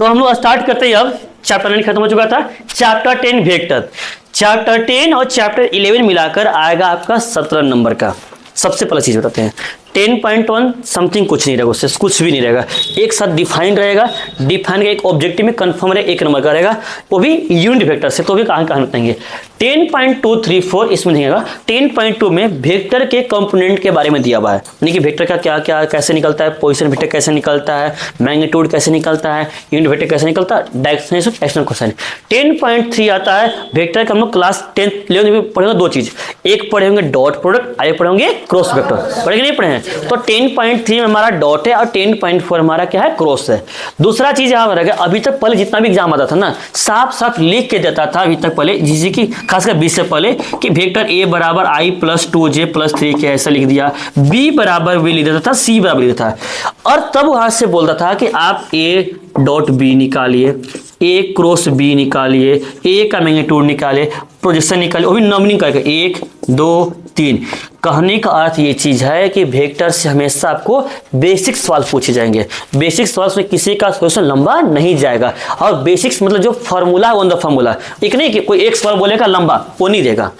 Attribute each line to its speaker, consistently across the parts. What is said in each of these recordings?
Speaker 1: तो हम लोग स्टार्ट करते हैं। अब चैप्टर 9 खत्म हो चुका था, चैप्टर 10 वेक्टर। चैप्टर 10 और चैप्टर 11 मिलाकर आएगा आपका 17 नंबर का। सबसे पहले चीज बताते हैं 10.1 समथिंग कुछ नहीं रहेगा, उससे कुछ भी नहीं रहेगा, एक साथ डिफाइन रहेगा। डिफाइन का एक ऑब्जेक्टिव में कंफर्म रहेगा, 1 नंबर का रहेगा, वो भी यूनिट वेक्टर से। तो भी कहाँ बताएंगे 10.234 इसमें नहीं आएगा। 10.2 में वेक्टर के कंपोनेंट के बारे में दिया हुआ है, यानी कि वेक्टर का क्या क्या कैसे निकलता है, पोजीशन वेक्टर कैसे निकलता है, मैग्नीट्यूड कैसे निकलता है, यूनिट वेक्टर कैसे निकलता है, डायरेक्शन एक्सटर्नल क्वेश्चन। 10.3 आता है वेक्टर का। हम लोग क्लास 10 11 में पढ़ेंगे दो चीज, एक पढ़े होंगे डॉट प्रोडक्ट, आगे पढ़े होंगे क्रॉस वेक्टर। पढ़ेंगे नहीं पढ़े हैं? तो 10.3 में हमारा डॉट है और 10.4 हमारा क्या है, क्रॉस है। दूसरा चीज यहाँ रहेगा, अभी तक पहले जितना भी एग्जाम आता था ना, साफ साफ लिख के देता था अभी तक पहले, जिसे कि खासकर 20 से पहले, कि वेक्टर ए बराबर आई प्लस 2जे प्लस 3 के ऐसा लिख दिया, बी बराबर वी लिख देता था, सी बराबर लिख देता था। और तब वहां से बोलता था कि आप ए डॉट बी निकालिए, ए क्रॉस बी निकालिए, ए का मैग्नीट्यूड निकालिए, प्रोजेक्शन निकालिए, वो भी नॉमिनल करेगा 1 2 3। कहने का अर्थ ये चीज है कि वेक्टर से हमेशा आपको बेसिक सवाल पूछे जाएंगे। बेसिक सवाल में किसी का सोल्यूशन लंबा नहीं जाएगा, और बेसिक्स मतलब जो फॉर्मूला है, ऑन द फॉर्मूला। एक नहीं कि कोई एक सवाल बोलेगा लंबा, वो नहीं देगा।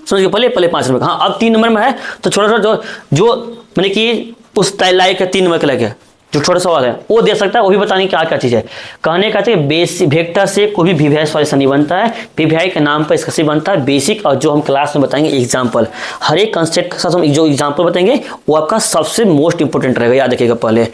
Speaker 1: समझिए, पहले 5 नंबर। हाँ, अब 3 नंबर में है तो छोटा छोटा जो मैंने कि उस लाइक 3 नंबर के लगे जो छोटा सवाल है वो दे सकता है, वो भी बताने क्या क्या चीज है। कहने का बेसिक वेक्टर से कोई भी वीवीआई सॉल्यूशन नहीं बनता है, वीवीआई के नाम पर इसका से बनता है बेसिक। और जो हम क्लास में बताएंगे एग्जांपल, हर एक कंसेप्ट के साथ हम जो एग्जांपल बताएंगे वो आपका सबसे मोस्ट इंपोर्टेंट रहेगा, याद रखिएगा। पहले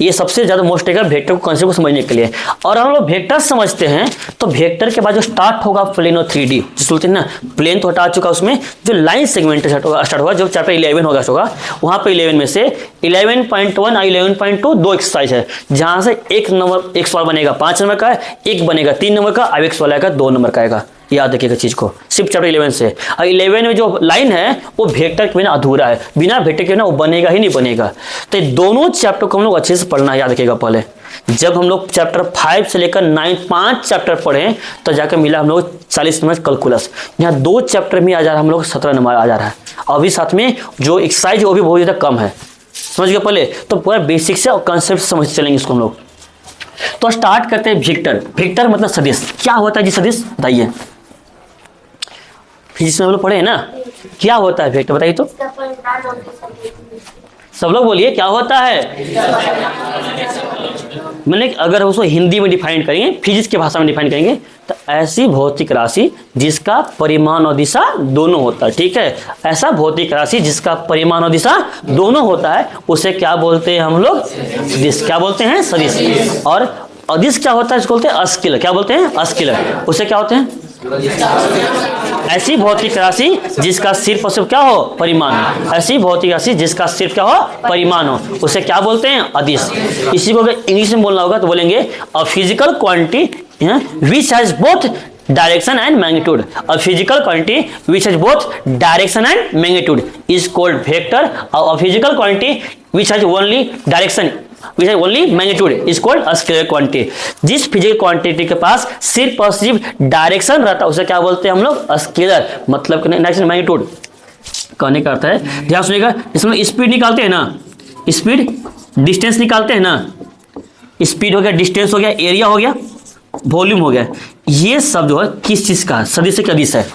Speaker 1: ये सबसे ज्यादा मोस्ट रहेगा वेक्टर को कंसेप्ट को समझने के लिए। और हम लोग वेक्टर समझते हैं तो वेक्टर के बाद जो स्टार्ट होगा प्लेन और 3D जो बोलते हैं ना, प्लेन तो हटा चुका, उसमें जो लाइन सेगमेंट स्टार्ट होगा, जो चैप्टर 11 होगा वहां पे 11 में से 11.1 और 11.2 दो एक्सरसाइज है, जहां से एक सवाल बनेगा 5 नंबर का, एक बनेगा 3 नंबर का, अब एक सवाल आएगा 2 नंबर का आएगा। याद रखिएगा चीज को, सिर्फ चैप्टर 11 से। और 11 में जो लाइन है वो वेक्टर के बिना अधूरा है, बिना वेक्टर के बिना वो बनेगा ही नहीं बनेगा। तो दोनों चैप्टर को हम लोग अच्छे से पढ़ना है, याद रखिएगा। पहले जब हम लोग चैप्टर 5 से लेकर 9 5 चैप्टर पढ़े तो जाकर मिला हम लोग 40 नंबर कैलकुलस। यहाँ 2 चैप्टर में आ जा रहा है हम लोग 17 नंबर आ जा रहा है। अभी साथ में जो एक्सरसाइज है वो भी बहुत ज्यादा कम है, समझ गए। पहले तो पूरा बेसिक से और कंसेप्ट समझ चलेंगे इसको हम लोग। तो स्टार्ट करते हैं वेक्टर। वेक्टर मतलब सदिश। क्या होता है जी सदिश, बताइए। फिजिक्स में हम लोग पढ़े हैं ना, क्या होता है वेक्टर, बताइए तो। सब लोग बोलिए क्या होता है। मैंने अगर उसको हिंदी में डिफाइन करेंगे, फिजिक्स की भाषा में डिफाइन करेंगे, तो ऐसी भौतिक राशि जिसका परिमाण और दिशा दोनों होता है, ठीक है। ऐसा भौतिक राशि जिसका परिमाण और दिशा दोनों होता है, उसे क्या बोलते हैं हम लोग, सदिश। क्या बोलते हैं, सदिश। और अदिश क्या होता है, इसको बोलते हैं स्केलर। क्या बोलते हैं, स्केलर। उसे क्या होते हैं, ऐसी भौतिक राशि जिसका सिर्फ और सिर्फ क्या हो, परिमाण हो। ऐसी भौतिक राशि जिसका सिर्फ क्या हो, परिमाण हो, उसे क्या बोलते हैं, अदिश। इसी को अगर इंग्लिश में बोलना होगा तो बोलेंगे a physical quantity which has both direction and magnitude. A physical quantity which has both direction and magnitude is called vector. A physical quantity which has only direction which has only magnitude is called a scalar quantity। जिस physical quantity के पास सिर्फ और सिर्फ direction रहता है उसे क्या बोलते हैं हम लोग, स्केलर। मतलब डायरेक्शन मैग्नीट्यूड। कहने का अर्थ है, ध्यान सुनिएगा, इसमें स्पीड निकालते हैं ना, स्पीड डिस्टेंस निकालते हैं ना, स्पीड हो गया, डिस्टेंस हो गया, एरिया हो गया, वॉल्यूम हो गया, ये सब जो है किस चीज का, सदिश से सदिश है।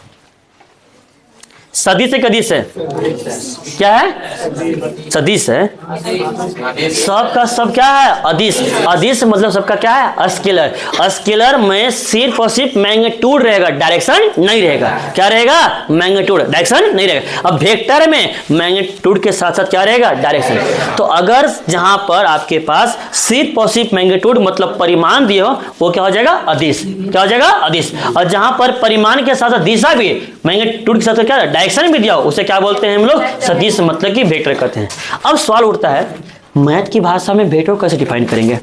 Speaker 1: सदिश से कदिश है, क्या है, सदिश है। सब का सब क्या है, अदिश। अदिश मतलब सबका क्या है, स्केलर। स्केलर में सिर्फ और सिर्फ मैग्नीट्यूड रहेगा, डायरेक्शन नहीं रहेगा। क्या रहेगा, मैग्नीट्यूड, डायरेक्शन नहीं रहेगा। अब वेक्टर में मैग्नीट्यूड के साथ साथ क्या रहेगा, डायरेक्शन। तो अगर जहां पर आपके पास सिर्फ और सिर्फ मैग्नीट्यूड मतलब परिमाण दिए हो, वो क्या हो जाएगा, अदिश। क्या हो जाएगा, अदिश। और जहां पर परिमाण के साथ दिशा भी मैग्नीट्यूड के साथ क्या, डायरेक्शन भी दिया हो, उसे क्या बोलते हैं हम लोग, सदिश। मतलब कि वेक्टर कहते हैं। अब सवाल उठता है, मैथ की भाषा में वेक्टर कैसे डिफाइन करेंगे।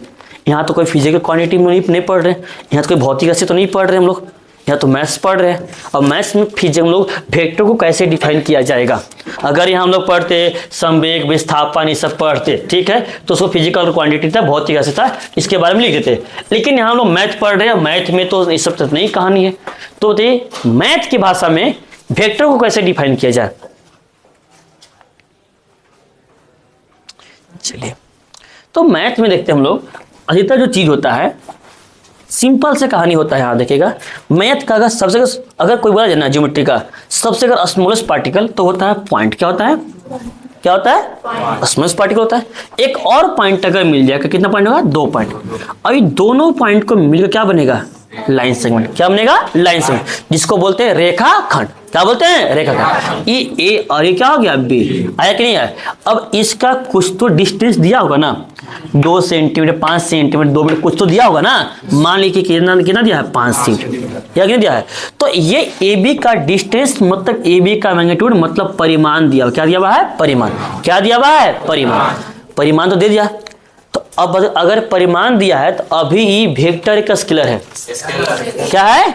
Speaker 1: यहाँ तो कोई फिजिकल क्वांटिटी में नहीं पढ़ रहे, यहाँ तो कोई भौतिक राशि तो नहीं पढ़ रहे हम लोग, यहाँ तो मैथ्स पढ़ रहे हैं। और मैथ्स में फिजिक्स हम लोग वेक्टर को कैसे डिफाइन किया जाएगा। अगर यहाँ हम लोग पढ़ते संवेग, विस्थापन, ये सब पढ़ते, ठीक है, तो उसको फिजिकल क्वांटिटी था, भौतिक राशि था, इसके बारे में लिख देते। लेकिन यहाँ हम लोग मैथ पढ़ रहे हैं, मैथ में तो ये सब नहीं कहानी है। तो मैथ की भाषा में वेक्टर को कैसे डिफाइन किया जाए। चलिए, तो मैथ में देखते हैं हम लोग, अधिकतर जो चीज होता है सिंपल से कहानी होता है। यहाँ देखिएगा, मैथ का अगर कोई बोला जाए ना ज्योमेट्री का सबसे अगर स्मॉलेस्ट पार्टिकल तो होता है पॉइंट। क्या होता है? क्या होता है? स्मॉलेस्ट पार्टिकल होता है। एक और पॉइंट अगर मिल जाएगा, कितना पॉइंट होगा? 2 पॉइंट। अभी दोनों पॉइंट को मिलकर क्या बनेगा? Line segment. क्या बनेगा? लाइन सेगमेंट, जिसको बोलते हैं रेखाखंड। क्या बोलते हैं? रेखाखंड। ये ए और ये क्या हो गया? बी। आया कि नहीं आया? अब इसका कुछ तो डिस्टेंस दिया होगा ना, 2 सेंटीमीटर, 5 सेंटीमीटर, 2 मीटर, कुछ तो दिया होगा ना। मान लीजिए कितना कितना दिया है? 5 सेंटीमीटर। या कितना दिया है? तो ये ए बी का डिस्टेंस मतलब ए बी का मैग्नीट्यूड मतलब परिमाण दिया। क्या दिया हुआ है? परिमाण। क्या दिया हुआ है? परिमाण। परिमाण तो दे दिया। तो अब अगर परिमाण दिया है तो अभी ये वेक्टर का स्केलर है। क्या है?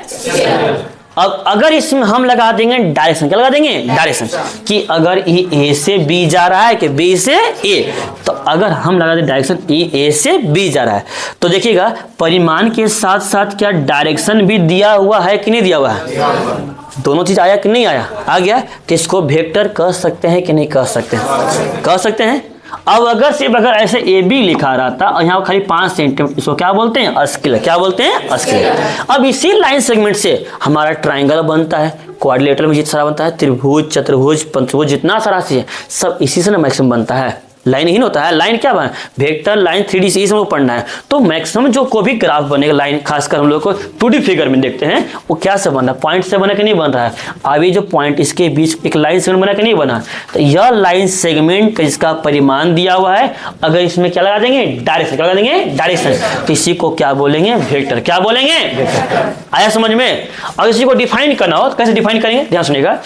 Speaker 1: अब अगर इसमें हम लगा देंगे डायरेक्शन। क्या लगा देंगे? डायरेक्शन। कि अगर ये ए से बी जा रहा है कि बी से ए, तो अगर हम लगा दें डायरेक्शन ए से बी जा रहा है तो देखिएगा परिमाण के साथ साथ क्या डायरेक्शन भी दिया हुआ है कि नहीं दिया हुआ है? दोनों चीज आया कि नहीं आया? आ गया। तो इसको वेक्टर कह सकते हैं कि नहीं कह सकते हैं? कह सकते हैं। अब अगर सिर्फ अगर ऐसे ए बी लिखा रहता और यहाँ खाली 5 सेंटीमीटर, इसको क्या बोलते हैं? स्केलर। क्या बोलते हैं? स्केलर। अब इसी लाइन सेगमेंट से हमारा ट्राइंगल बनता है, क्वाड्रिलेटरल में जितना सारा बनता है, त्रिभुज, चतुर्भुज, पंचभुज, जितना सारा चीज है सब इसी से ना मैक्सिमम बनता है। लाइन ही होता है। लाइन क्या बना? वेक्टर लाइन 3D से हम लोग पढ़ना है। तो मैक्सिमम जो कोई भी ग्राफ बनेगा लाइन, खासकर हम लोग को 2D फिगर में देखते हैं, वो क्या से बना? पॉइंट से बना कि नहीं बन रहा है? अभी जो पॉइंट इसके बीच एक लाइन सेगमेंट बना कि नहीं बना? तो यह लाइन सेगमेंट इसका परिमाण दिया हुआ है। अगर इसमें क्या लगा देंगे? डायरेक्शन। क्या लगा देंगे? डायरेक्शन। तो इसी को क्या बोलेंगे? वेक्टर। क्या बोलेंगे? वेक्टर। आया समझ में? और इसी को डिफाइन करना हो तो कैसे डिफाइन करेंगे? ध्यान सुनिएगा।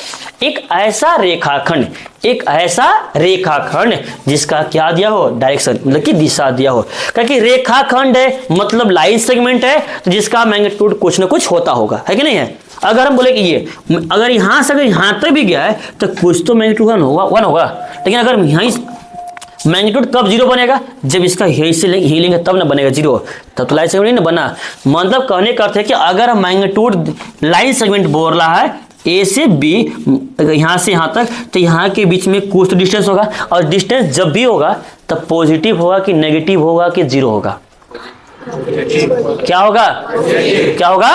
Speaker 1: एक ऐसा रेखाखंड, एक ऐसा रेखाखंड जिसका क्या दिया हो? डायरेक्शन, मतलब कि दिशा दिया हो। क्योंकि रेखाखंड है मतलब लाइन सेगमेंट है, तो जिसका मैग्नीट्यूड कुछ ना कुछ होता होगा, है कि नहीं है? अगर हम बोले कि ये अगर यहां से अगर यहां तक भी गया है तो कुछ तो मैग्नीट्यूड 1 होगा। लेकिन अगर यहां मैग्नीट्यूड कब 0 बनेगा? जब इसका ही लेंगे तब ना बनेगा 0। तब तो लाइन सेगमेंट नहीं ना बना। मतलब कहने का अर्थ है कि अगर मैग्नीट्यूड लाइन सेगमेंट बोल रहा है ए से बी, यहां से यहां तक, तो यहां के बीच में कुछ तो डिस्टेंस होगा। और डिस्टेंस जब भी होगा तब पॉजिटिव होगा कि नेगेटिव होगा कि 0 होगा? क्या होगा? क्या होगा?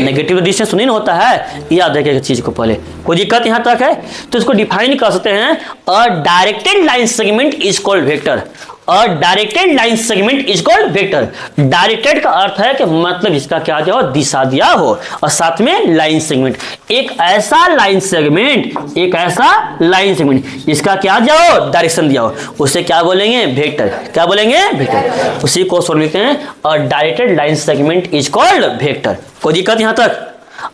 Speaker 1: नेगेटिव डिस्टेंस नहीं होता है। याद रखिएगा चीज को पहले। कोई दिक्कत यहां तक है तो इसको डिफाइन कर सकते हैं। A directed line segment is called vector. A directed line segment is called vector. Directed का अर्थ है कि मतलब इसका क्या दिया हो? दिशा दिया हो, और साथ में लाइन सेगमेंट। एक ऐसा लाइन सेगमेंट, एक ऐसा लाइन सेगमेंट इसका क्या दिया हो? डायरेक्शन दिया हो, उसे क्या बोलेंगे? वेक्टर। क्या बोलेंगे? वेक्टर। उसी को सोल्व लिखते हैं। A directed line segment is called vector. कोई दिक्कत यहां तक?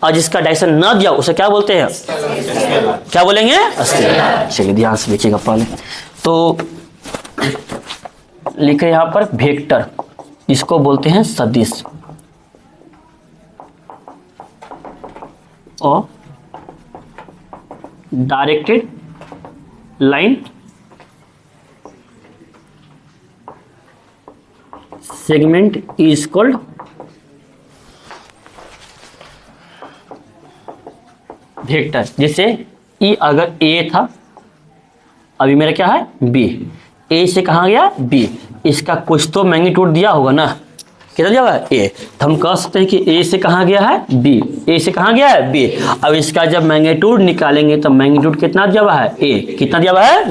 Speaker 1: और जिसका डायरेक्शन न दिया उसे क्या बोलते हैं? क्या बोलेंगे? स्केलर। चलिए ध्यान से देखिएगा पहले तो लिखे यहां पर वेक्टर, इसको बोलते हैं सदिश। और directed line segment is called vector. जैसे ई अगर ए था, अभी मेरा क्या है? बी। ए से कहाँ गया? बी। इसका कुछ तो मैग्नीट्यूड दिया होगा ना। कितना दिया हुआ है? ए। तो हम कह सकते हैं कि ए से कहाँ गया है? बी। ए से कहाँ गया है? बी। अब इसका जब मैग्नीट्यूड निकालेंगे तो मैग्नीट्यूड कितना दिया हुआ है? ए। कितना दिया हुआ है?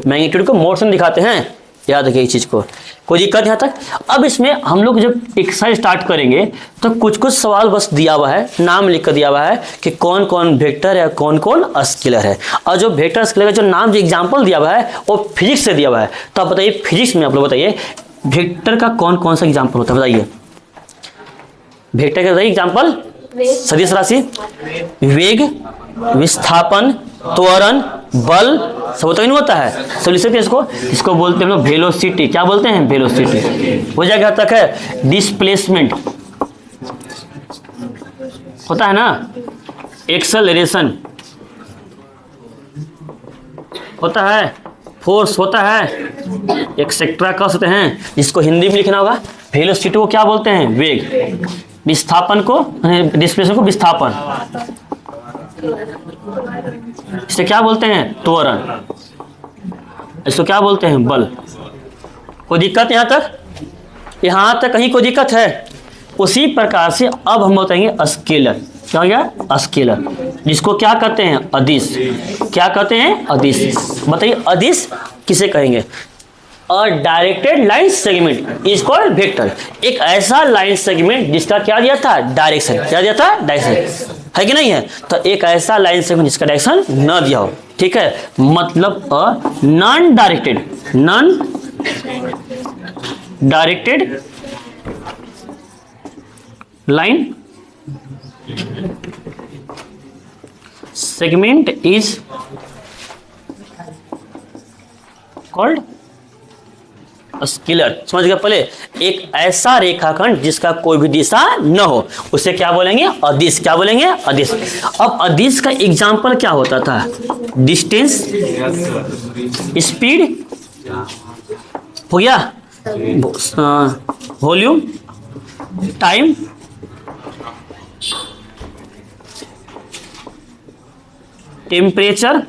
Speaker 1: मैग्नीट्यूड को मोशन दिखाते हैं। याद रखिए इस चीज को। कोई दिक्कत यहाँ तक? अब इसमें हम लोग जब एक्सरसाइज स्टार्ट करेंगे तो कुछ कुछ सवाल बस दिया हुआ है, नाम लिख कर दिया हुआ है कि कौन कौन वेक्टर है, कौन कौन स्केलर है। और जो वेक्टर स्केलर का जो नाम जो एग्जाम्पल दिया हुआ है वो फिजिक्स से दिया हुआ है। तो आप बताइए फिजिक्स में आप लोग बताइए वेक्टर का कौन कौन सा एग्जाम्पल होता है? बताइए वेक्टर का बताइए एग्जाम्पल। सदिश राशि, वेग, विस्थापन, त्वरण, बल, सब तो नहीं होता है। सब लिख सकते हैं इसको। इसको बोलते हैं हम लोग वेलोसिटी। क्या बोलते हैं? वेलोसिटी। हो जाएगा तक है। डिस्प्लेसमेंट होता है ना, एक्सेलरेशन होता है, फोर्स होता है, एक्सेट्रा कह सकते हैं। जिसको हिंदी में लिखना होगा वेलोसिटी को क्या बोलते हैं? वेग। विस्थापन को, डिस्प्लेसमेंट को विस्थापन, इसे क्या बोलते हैं? त्वरण। इसको क्या बोलते हैं? बल। कोई दिक्कत यहां तक? यहाँ तक कहीं कोई दिक्कत है? उसी प्रकार से अब हम बताएंगे स्केलर। क्या हो गया? स्केलर, जिसको क्या कहते हैं? अदिश। क्या कहते हैं? अदिश। बताइए अदिश किसे कहेंगे? A directed line segment is called vector. एक ऐसा लाइन सेगमेंट जिसका क्या दिया था? डायरेक्शन। क्या दिया था? डायरेक्शन। है कि नहीं है? तो एक ऐसा लाइन सेगमेंट जिसका डायरेक्शन न दिया हो, ठीक है, मतलब a non directed line segment is called scalar. समझ गए? पहले एक ऐसा रेखाखंड जिसका कोई भी दिशा न हो, उसे क्या बोलेंगे? अदिश। क्या बोलेंगे? अदिश। अब अदिश का एग्जाम्पल क्या होता था? डिस्टेंस, स्पीड हो गया, वॉल्यूम, टाइम, टेम्परेचर,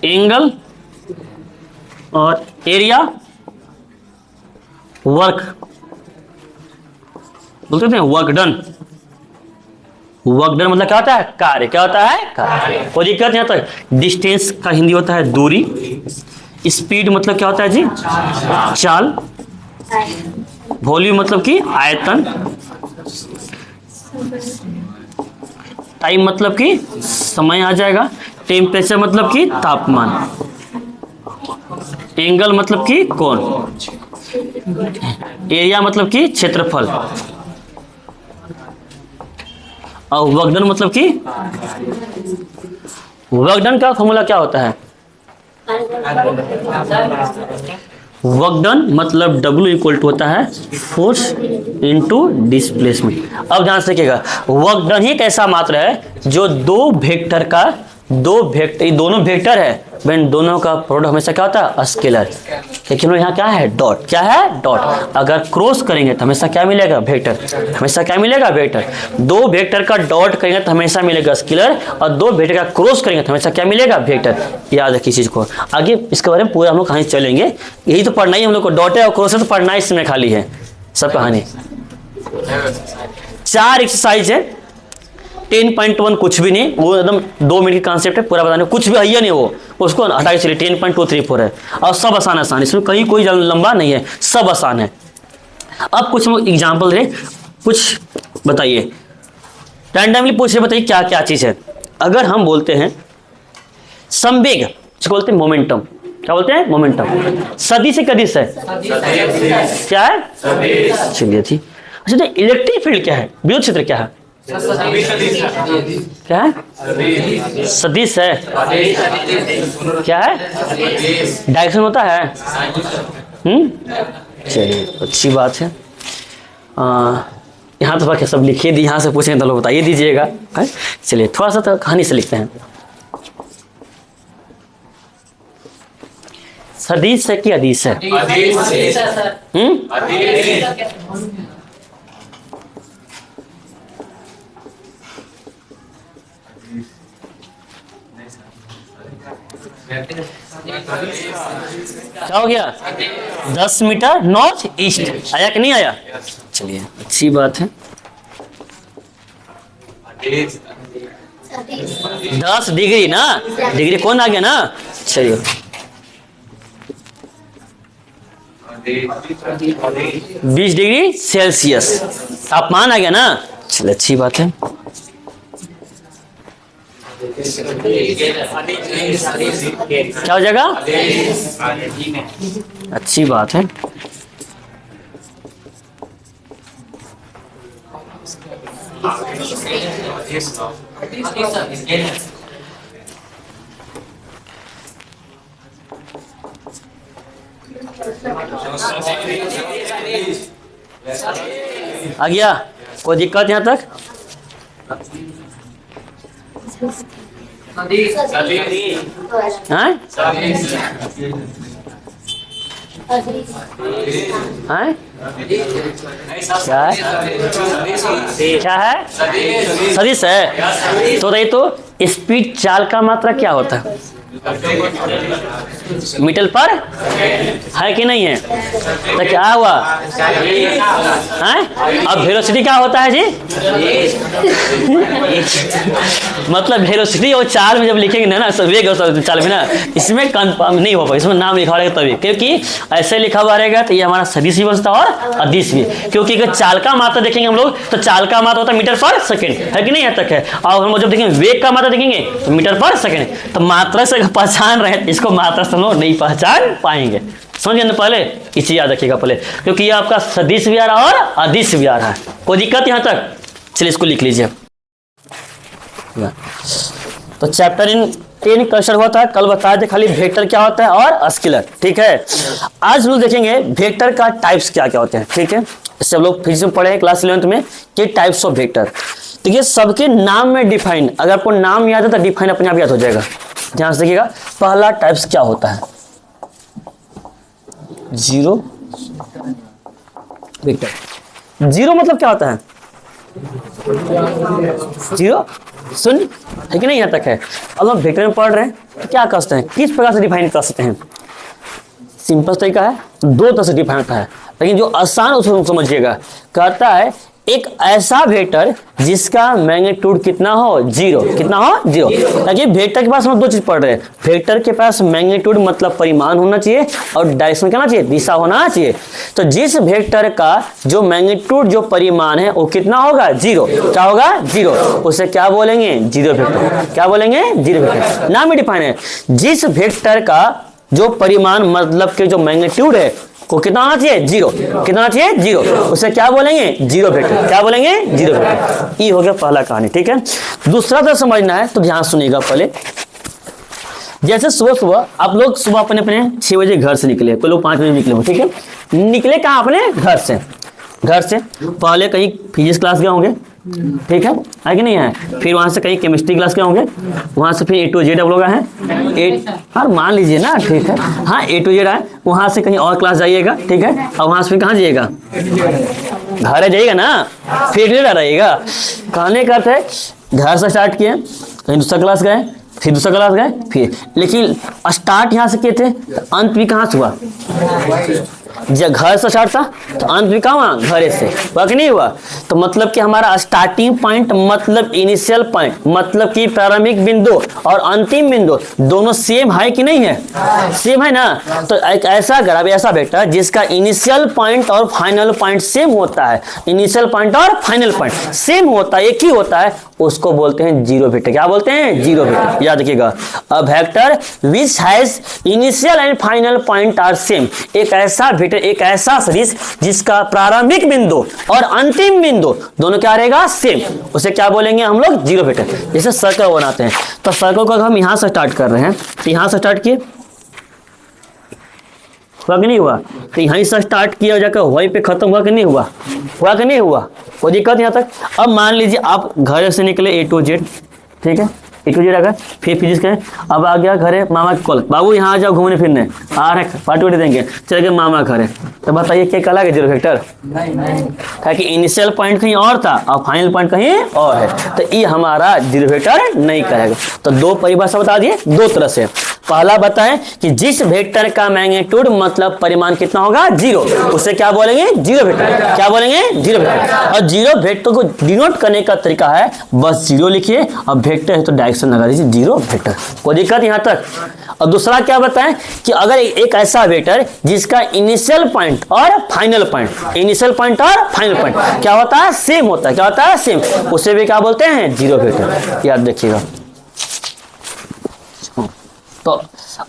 Speaker 1: एंगल और एरिया, वर्क। बोलते थे वर्क डन। वर्क डन मतलब क्या होता है? कार्य। क्या होता है? कार्य। कोई दिक्कत यहाँ तक? डिस्टेंस का हिंदी होता है दूरी। स्पीड मतलब क्या होता है जी? चाल। वॉल्यूम मतलब कि आयतन। टाइम मतलब कि समय आ जाएगा। टेम्परेचर मतलब कि तापमान। एंगल मतलब कि कोण। एरिया मतलब कि क्षेत्रफल। और वर्क डन मतलब कि वर्क डन का फॉर्मूला क्या होता है? वर्क डन मतलब W इक्वल टू होता है फोर्स इनटू डिस्प्लेसमेंट। अब ध्यान से देखिएगा, वर्क डन ही एक ऐसा मात्रा है जो दो वेक्टर का दोनों वेक्टर है, वैन दोनों का प्रोडक्ट हमेशा क्या होता है? स्केलर। लेकिन यहाँ क्या है? डॉट। क्या है? डॉट। अगर क्रॉस करेंगे तो हमेशा क्या मिलेगा? वेक्टर। हमेशा क्या मिलेगा? वेक्टर। दो वेक्टर का डॉट करेंगे तो हमेशा मिलेगा स्केलर, और दो वेक्टर का क्रॉस करेंगे तो हमेशा क्या मिलेगा? वेक्टर। याद रखिए चीज को। आगे इसके बारे में पूरा हम लोग कहानी चलेंगे। यही तो पढ़ना ही हम लोग को, डॉट है और क्रॉस है तो पढ़ना इसमें खाली है सब कहानी। 4 एक्सरसाइज है। 10.1 कुछ भी नहीं, वो एकदम 2 मिनट की कॉन्सेप्ट है, पूरा बताने कुछ भी है नहीं, वो उसको हटा के चलिए। 10.234 है और सब आसान, इसमें कहीं कोई लंबा नहीं है, सब आसान है। अब कुछ हम एग्जाम्पल दे, कुछ बताइए, रैंडमली पूछिए, बताइए क्या क्या चीज है। अगर हम बोलते हैं संवेग, इसको बोलते हैं मोमेंटम। क्या बोलते हैं? मोमेंटम। सदिश से कदिश है? क्या है? चलिए ठीक। अच्छा तो इलेक्ट्रिक फील्ड क्या है? विद्युत क्षेत्र क्या है? क्या है? सदिश है। क्या है? डायरेक्शन होता है। चलिए अच्छी बात है। यहाँ तो बाकी सब लिखिए दी, यहाँ से पूछेंगे तो लोग बताइए दीजिएगा। चलिए थोड़ा सा तो कहानी से लिखते हैं। सदिश है कि अदिश है? क्या हो गया? 10 मीटर नॉर्थ ईस्ट। आया कि नहीं आया? चलिए अच्छी बात है। 10 डिग्री ना, डिग्री कौन आ गया ना? चलिए 20 डिग्री सेल्सियस तापमान आ गया ना। चलिए अच्छी बात है। क्या हो जाएगा? अच्छी बात है। आ गया? कोई दिक्कत यहाँ तक? हाँ? हाँ? क्या है? क्या है? सदिश है। तो रही तो स्पीड चाल का मात्रा क्या होता है? मीटर पर है कि नहीं है? तो क्या हुआ है? अब वेलोसिटी क्या होता है जी? मतलब वेलोसिटी और चाल में जब लिखेंगे ना सब वेग और चाल में ना, इसमें कंफर्म नहीं हो पाएगा, इसमें नाम लिखा रहेगा तभी, क्योंकि ऐसे लिखा हुआ रहेगा तो ये हमारा सदिश भी बनता और अदिश भी। क्योंकि अगर चाल का मात्रा देखेंगे हम लोग तो चाल का मात्रा होता है मीटर पर सेकंड, है कि नहीं? यहाँ तक है। और हम जब देखेंगे वेग का मात्रा देखेंगे तो मीटर पर सेकंड। तो मात्रा से पहचान रहे, इसको मात्रा से हम लोग नहीं पहचान पाएंगे। समझ गए? पहले इस चीज याद रखिएगा पहले, क्योंकि ये आपका सदिश भी आ रहा और अदिश भी आ रहा है। कोई दिक्कत यहाँ तक? चलिए इसको लिख लीजिए। तो चैप्टर इन 10 क्वेश्चन हुआ था, कल बताया थे खाली वेक्टर क्या होता है और स्केलर। ठीक है, आज लोग देखेंगे वेक्टर का टाइप्स क्या क्या होते हैं। ठीक है, इससे हम लोग फिजिक्स में पढ़े हैं क्लास 11 में कि टाइप्स ऑफ वेक्टर। देखिए सबके नाम में डिफाइन, अगर आपको नाम याद है तो डिफाइन अपने आप याद हो जाएगा। ध्यान से देखिएगा, पहला टाइप्स क्या होता है? Zero vector. जीरो मतलब क्या होता है? जीरो शून्य, है कि नहीं? यहाँ तक है। अब हम वेक्टर में पढ़ रहे हैं तो क्या कर सकते हैं, किस प्रकार से डिफाइन कर सकते हैं? सिंपल तरीका है, दो तरह से डिफाइन होता है, लेकिन जो आसान उसको समझिएगा। कहता है एक ऐसा वेक्टर जिसका मैग्नीट्यूड कितना हो? जीरो। कितना हो? जीरो। ताकि वेक्टर के पास हम दो चीज पढ़ रहे हैं, वेक्टर के पास मैग्नीट्यूड मतलब परिमाण होना चाहिए और डायरेक्शन क्या होना चाहिए? दिशा होना चाहिए। तो जिस वेक्टर का जो मैग्नीट्यूड जो परिमाण है वो कितना होगा? जीरो। क्या होगा? जीरो। उसे क्या बोलेंगे? Zero vector. क्या बोलेंगे? Zero vector. नाम ही डिफाइन है, जिस वेक्टर का जो परिमाण मतलब के जो मैग्नीट्यूड है को कितना होना चाहिए? जीरो। कितना होना चाहिए? जीरो। उसे क्या बोलेंगे? Zero vector. क्या बोलेंगे? Zero vector. ये हो गया पहला कहानी। ठीक है, दूसरा तो समझना है तो ध्यान सुनिएगा पहले। जैसे सुबह सुबह आप लोग सुबह अपने अपने 6 बजे घर से निकले, कोई लोग 5 बजे निकले हो। ठीक है, निकले कहाँ? अपने घर से। घर से पहले कहीं फिजिक्स क्लास गए होंगे, ठीक है कि नहीं है? फिर वहां से कहीं केमिस्ट्री क्लास गए होंगे, वहां से फिर A to Z आप लोग आए, हाँ मान लीजिए ना, ठीक है, हाँ A to Z आए, वहां से कहीं और क्लास जाइएगा, ठीक है, और वहां से फिर कहाँ जाइएगा? घर जाइएगा ना, फिर रहेगा। कहने का अर्थ है घर से स्टार्ट किए, कहीं दूसरा क्लास गए, फिर दूसरा क्लास गए, फिर, लेकिन स्टार्ट यहाँ से किए थे तो अंत भी कहाँ से हुआ? जब घर से स्टार्ट था तो अंत भी कहाँ हुआ? घर से। हुआ कि नहीं हुआ? तो मतलब कि हमारा स्टार्टिंग पॉइंट मतलब इनिशियल पॉइंट मतलब कि प्रारंभिक बिंदु और अंतिम बिंदु दोनों सेम है कि नहीं है? सेम है ना। तो एक ऐसा ग्राफ, ऐसा वेक्टर जिसका इनिशियल पॉइंट और फाइनल पॉइंट सेम होता है, इनिशियल पॉइंट और फाइनल पॉइंट सेम होता है, एक ही होता है, उसको बोलते हैं जीरो वेक्टर। क्या बोलते हैं? Zero vector. याद रखिएगा, a vector which has initial and final point are same. एक ऐसा वेक्टर, एक ऐसा सदिश जिसका प्रारंभिक बिंदु और अंतिम बिंदु दोनों क्या रहेगा? सेम, उसे क्या बोलेंगे हम लोग? Zero vector. जैसे सर्कल बनाते हैं तो सर्कल को हम यहां से स्टार्ट कर रहे हैं तो यहां से स्टार्ट किए, हुआ कि नहीं हुआ? तो यहीं से स्टार्ट किया जाकर वहीं पे खत्म हुआ कि नहीं हुआ? हुआ कि नहीं हुआ? कोई दिक्कत यहाँ तक? अब मान लीजिए आप घर से निकले A to Z, ठीक है, A to Z आ गए, फिर फिजिक्स करें, अब आ गया घर है मामा के कॉल, बाबू यहाँ आ जाओ घूमने फिरने, आ रहे पार्टी वार्टी देंगे, चल गए मामा घर है। तो बताइए क्या कहलाएगा? Zero vector. नहीं, कि इनिशियल पॉइंट कहीं और था और फाइनल पॉइंट कहीं और है, तो ये हमारा जीरो वेक्टर नहीं कहेगा। तो दो परिभाषा बता दिए दो तरह से। पहला बताएं कि जिस वेक्टर का मैग्नीट्यूड मतलब परिमाण कितना होगा? जीरो, उसे क्या बोलेंगे? Zero vector. क्या बोलेंगे? Zero vector. और जीरो वेक्टर को डिनोट करने का तरीका है बस जीरो लिखिए और वेक्टर है तो डायरेक्शन लगा दीजिए, जीरो वेक्टर। कोई दिक्कत यहाँ तक? और दूसरा क्या बताएं कि अगर एक ऐसा वेक्टर जिसका इनिशियल पॉइंट और फाइनल पॉइंट, इनिशियल पॉइंट और फाइनल पॉइंट क्या होता है? सेम होता है। क्या होता है? सेम, उसे भी क्या बोलते हैं? Zero vector. याद रखिएगा। तो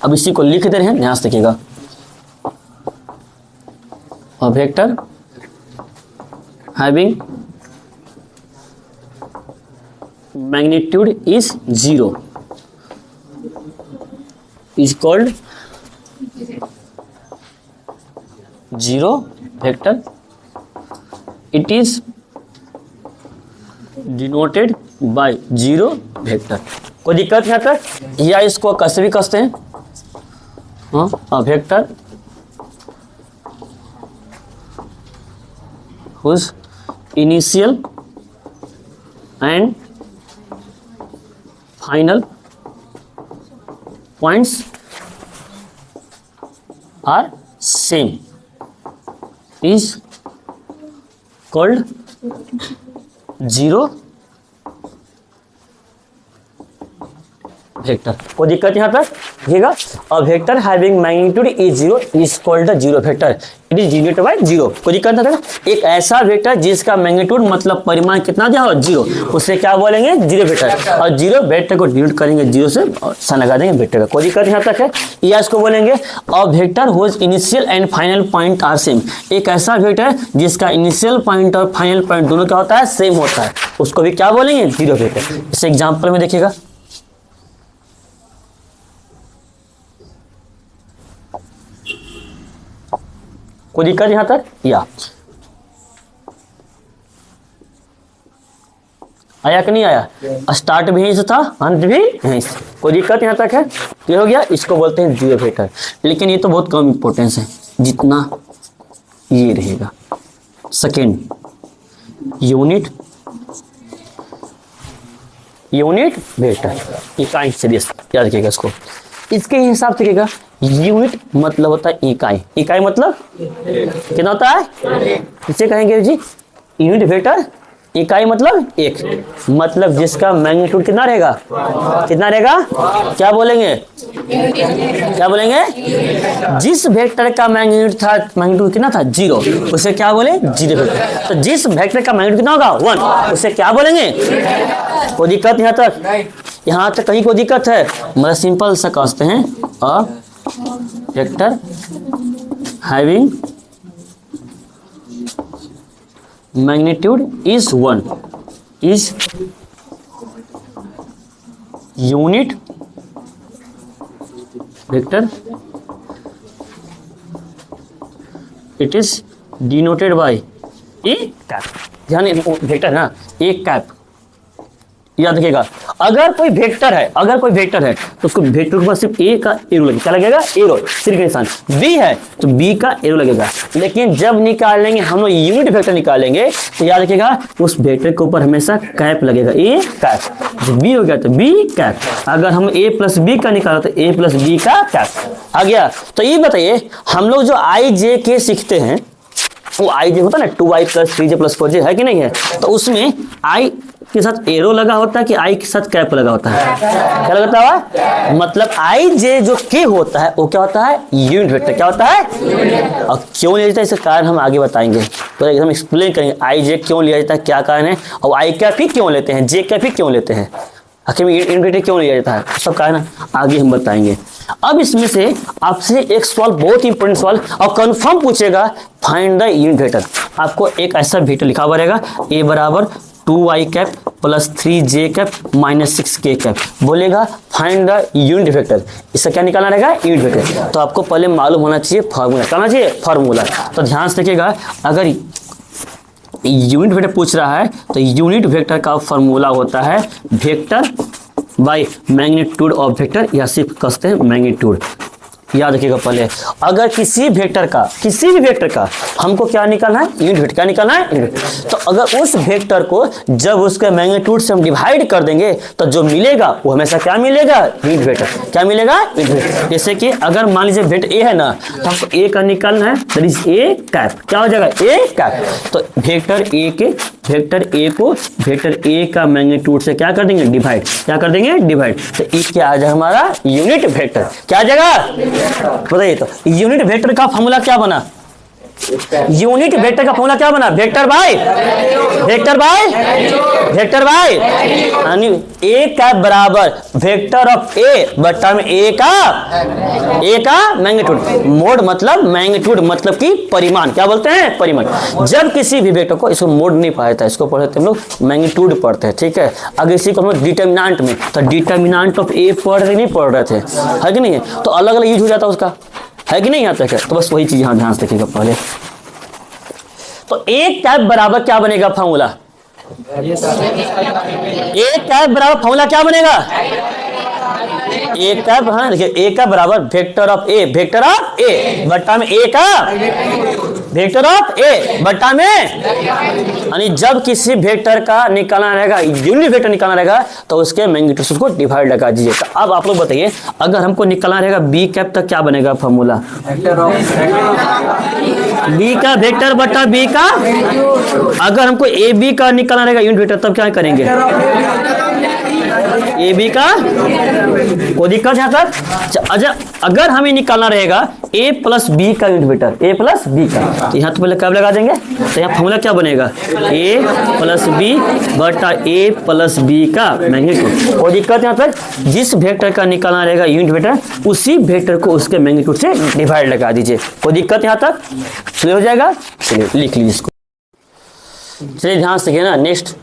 Speaker 1: अब इसी को लिख दे रहे हैं, ध्यान से देखिएगा। A vector having magnitude is zero is called zero vector. It is denoted by zero vector. कोई दिक्कत यहाँ तक? या इसको कैसे भी कसते हैं, हाँ, a vector whose initial and final points are same is called zero vector. कोई दिक्कत यहाँ तक देखिएगा। A vector having magnitude is zero is called the zero vector, it is denoted by zero. कोई दिक्कत नहीं। एक ऐसा वेक्टर जिसका मैग्नीट्यूड मतलब परिमाण कितना दिया हो जीरो, उसे क्या बोलेंगे जीरो वेक्टर। और जीरो वेक्टर को डिनोट करेंगे जीरो से और सन लगा देंगे वेक्टर का। कोई दिक्कत यहाँ तक है। या इसको बोलेंगे a vector whose initial and final point are same. एक ऐसा वेक्टर जिसका इनिशियल पॉइंट और फाइनल पॉइंट दोनों क्या होता है सेम होता है, उसको भी क्या बोलेंगे जीरो वेक्टर। इस एग्जाम्पल में देखिएगा, कोई दिक्कत यहां तक या आया कि नहीं आया? स्टार्ट भी यहीं से था, अंत भी यहीं से। कोई दिक्कत यहां तक है? ये हो गया, इसको बोलते हैं जीरो वेक्टर। लेकिन ये तो बहुत कम इंपॉर्टेंस है जितना ये रहेगा। सेकेंड यूनिट वेक्टर, इकाई सीरीज याद रखिएगा इसको। इसके हिसाब से देखिएगा, यूनिट मतलब होता है इकाई, इकाई मतलब कितना होता है, इसे कहेंगे जी यूनिट वेक्टर। इकाई मतलब एक, मतलब जिसका मैग्नीट्यूड कितना रहेगा, कितना रहेगा, क्या बोलेंगे, क्या बोलेंगे, जिस वेक्टर का मैग्नीट्यूड कितना था जीरो, उसे क्या बोले जीरो वेक्टर। तो जिस वेक्टर का मैग्नीट्यूड कितना होगा वन, उसे क्या बोलेंगे। कोई दिक्कत यहाँ तक? यहाँ तक कहीं कोई दिक्कत है? मतलब सिंपल सा कहते हैं अ vector having magnitude is one is unit vector, it is denoted bye A cap. ध्यान वेक्टर ना एक कैप याद रखिएगा। अगर कोई वेक्टर है, अगर कोई वेक्टर है तो उसको वेक्टर के पास सिर्फ ए का एरो लगेगा। क्या लगेगा? एरो, सिर्फ निशान। बी है तो बी का एरो लगेगा। लेकिन जब निकालेंगे हम लोग यूनिट वेक्टर निकालेंगे तो याद रखिएगा उस वेक्टर के ऊपर हमेशा कैप लगेगा, ए कैप। जब बी हो गया तो बी कैप। अगर हम ए प्लस बी का निकाला तो ए प्लस बी का कैप आ गया। तो ये बताइए हम लोग जो आई जे के सीखते हैं वो आई जे होता है ना 2i plus 3j plus 4j है कि नहीं है? तो उसमें आई के साथ एरो लगा होता है कि आई के साथ कैप लगा होता है? क्या लगता है? मतलब आई जे जो के होता है वो क्या होता है यूनिट वेक्टर। क्या होता है? और क्यों लिया जाता है इसका कारण हम आगे बताएंगे, तो एकदम एक्सप्लेन करेंगे आई जे क्यों लिया जाता है, क्या कारण है, और आई कैप ही क्यों लेते हैं, जे कैप ही क्यों लेते हैं, आखिर में यूनिट वेक्टर क्यों लिया जाता है, सब कारण आगे हम बताएंगे। अब इसमें से आपसे एक सवाल, बहुत इंपॉर्टेंट सवाल और कंफर्म पूछेगा, फाइंड द यूनिट वेक्टर। आपको एक ऐसा वेक्टर लिखा हुआ रहेगा ए बराबर 2i cap plus 3j cap minus 6k cap, बोलेगा फाइंड द यूनिट वेक्टर। इसका क्या निकालना रहेगा यूनिट वेक्टर। तो आपको पहले मालूम होना चाहिए फार्मूला, करना चाहिए फार्मूला। तो ध्यान से देखिएगा, अगर यूनिट वेक्टर पूछ रहा है तो यूनिट वेक्टर का फार्मूला होता है vector by magnitude of vector, या सिर्फ कहते हैं मैग्नीट्यूड। याद रखिएगा पहले, अगर किसी वेक्टर का, किसी भी वेक्टर का हमको क्या निकालना है यूनिट वेक्टर, क्या निकालना है यूनिट वेक्टर। तो अगर उस वेक्टर को जब उसके मैग्नीट्यूड से हम डिवाइड कर देंगे तो जो मिलेगा वो हमेशा क्या मिलेगा यूनिट वेक्टर। क्या मिलेगा यूनिट वेक्टर। जैसे कि अगर मान लीजिए वेक्टर ए है ना, तो हमको ए का निकालना है, दैट इज ए कैप। क्या हो जाएगा ए कैप। तो वेक्टर ए को वेक्टर ए का मैग्नीट्यूड से क्या कर देंगे डिवाइड, क्या कर देंगे डिवाइड। तो ये क्या आ जाएगा हमारा यूनिट वेक्टर। क्या आ जाएगा बताइए। तो यूनिट वेक्टर का फॉर्मूला क्या बना, यूनिट वेक्टर का फॉर्मूला क्या बना, वेक्टर बाय यानी ए का बराबर वेक्टर ऑफ ए बटा में ए का मैग्नीट्यूड। मोड मतलब मैग्नीट्यूड मतलब कि परिमाण, क्या बोलते हैं परिमाण। जब किसी भी वेक्टर को, इसको मोड नहीं पढ़ा था, इसको पढ़ते हम लोग मैग्नीट्यूड पढ़ते हैं, ठीक है। अगर इसी को हम लोग डिटर्मिनेंट में, तो डिटर्मिनेंट ऑफ ए पढ़ रहे नहीं पढ़ रहे थे, है कि नहीं, तो अलग अलग यूज हो जाता उसका, है कि नहीं यहाँ तक है। तो बस वही चीज यहाँ ध्यान से देखिएगा पहले। तो ए कैप बराबर क्या बनेगा फॉर्मूला, ए कैप बराबर फॉर्मूला क्या बनेगा, ए कैप, हाँ देखिए ए का बराबर वेक्टर ऑफ ए बटा में ए का वेक्टर ऑफ ए बटा में, यानी जब किसी वेक्टर का निकालना रहेगा, यूनिट वेक्टर निकालना रहेगा तो उसके मैग्नीट्यूड से उसको डिवाइड लगा दीजिए। तो अब आप लोग बताइए, अगर हमको निकालना रहेगा बी कैप तक क्या बनेगा फॉर्मूला? बी का वेक्टर बटा बी का, अगर हमको ए बी का निकालना रहेगा यूनिट वेक्टर तब क्या करेंगे? ए बी का, कोई दिक्कत यहाँ तक? अच्छा, अगर हमें निकालना रहेगा ए प्लस बी का यूनिट वेक्टर, ए प्लस बी का, तो यहाँ तो पहले कब लगा देंगे? तो यहाँ फॉर्मूला क्या बनेगा? ए प्लस बी बटा ए प्लस बी का मैग्नीट्यूड। कोई दिक्कत यहाँ तक? जिस वेक्टर का निकालना रहेगा यूनिट वेक्टर, उसी वेक्टर को उसके मैग्नीट्यूड से डिवाइड लगा दीजिए। कोई दिक्कत यहाँ तक? क्लियर हो जाएगा? चलिए लिख लीजिए इसको। चलिए ध्यान से देखिए ना, नेक्स्ट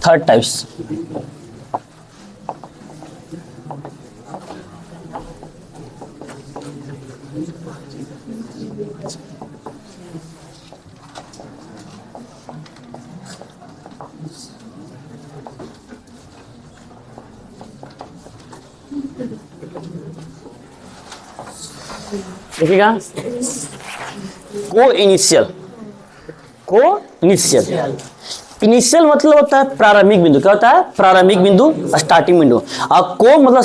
Speaker 1: थर्ड टाइप्स। देखिएगा, को इनिशियल, को इनिशियल, इनिशियल मतलब होता है प्रारंभिक बिंदु। क्या होता है? प्रारंभिक बिंदु, स्टार्टिंग बिंदु। और को मतलब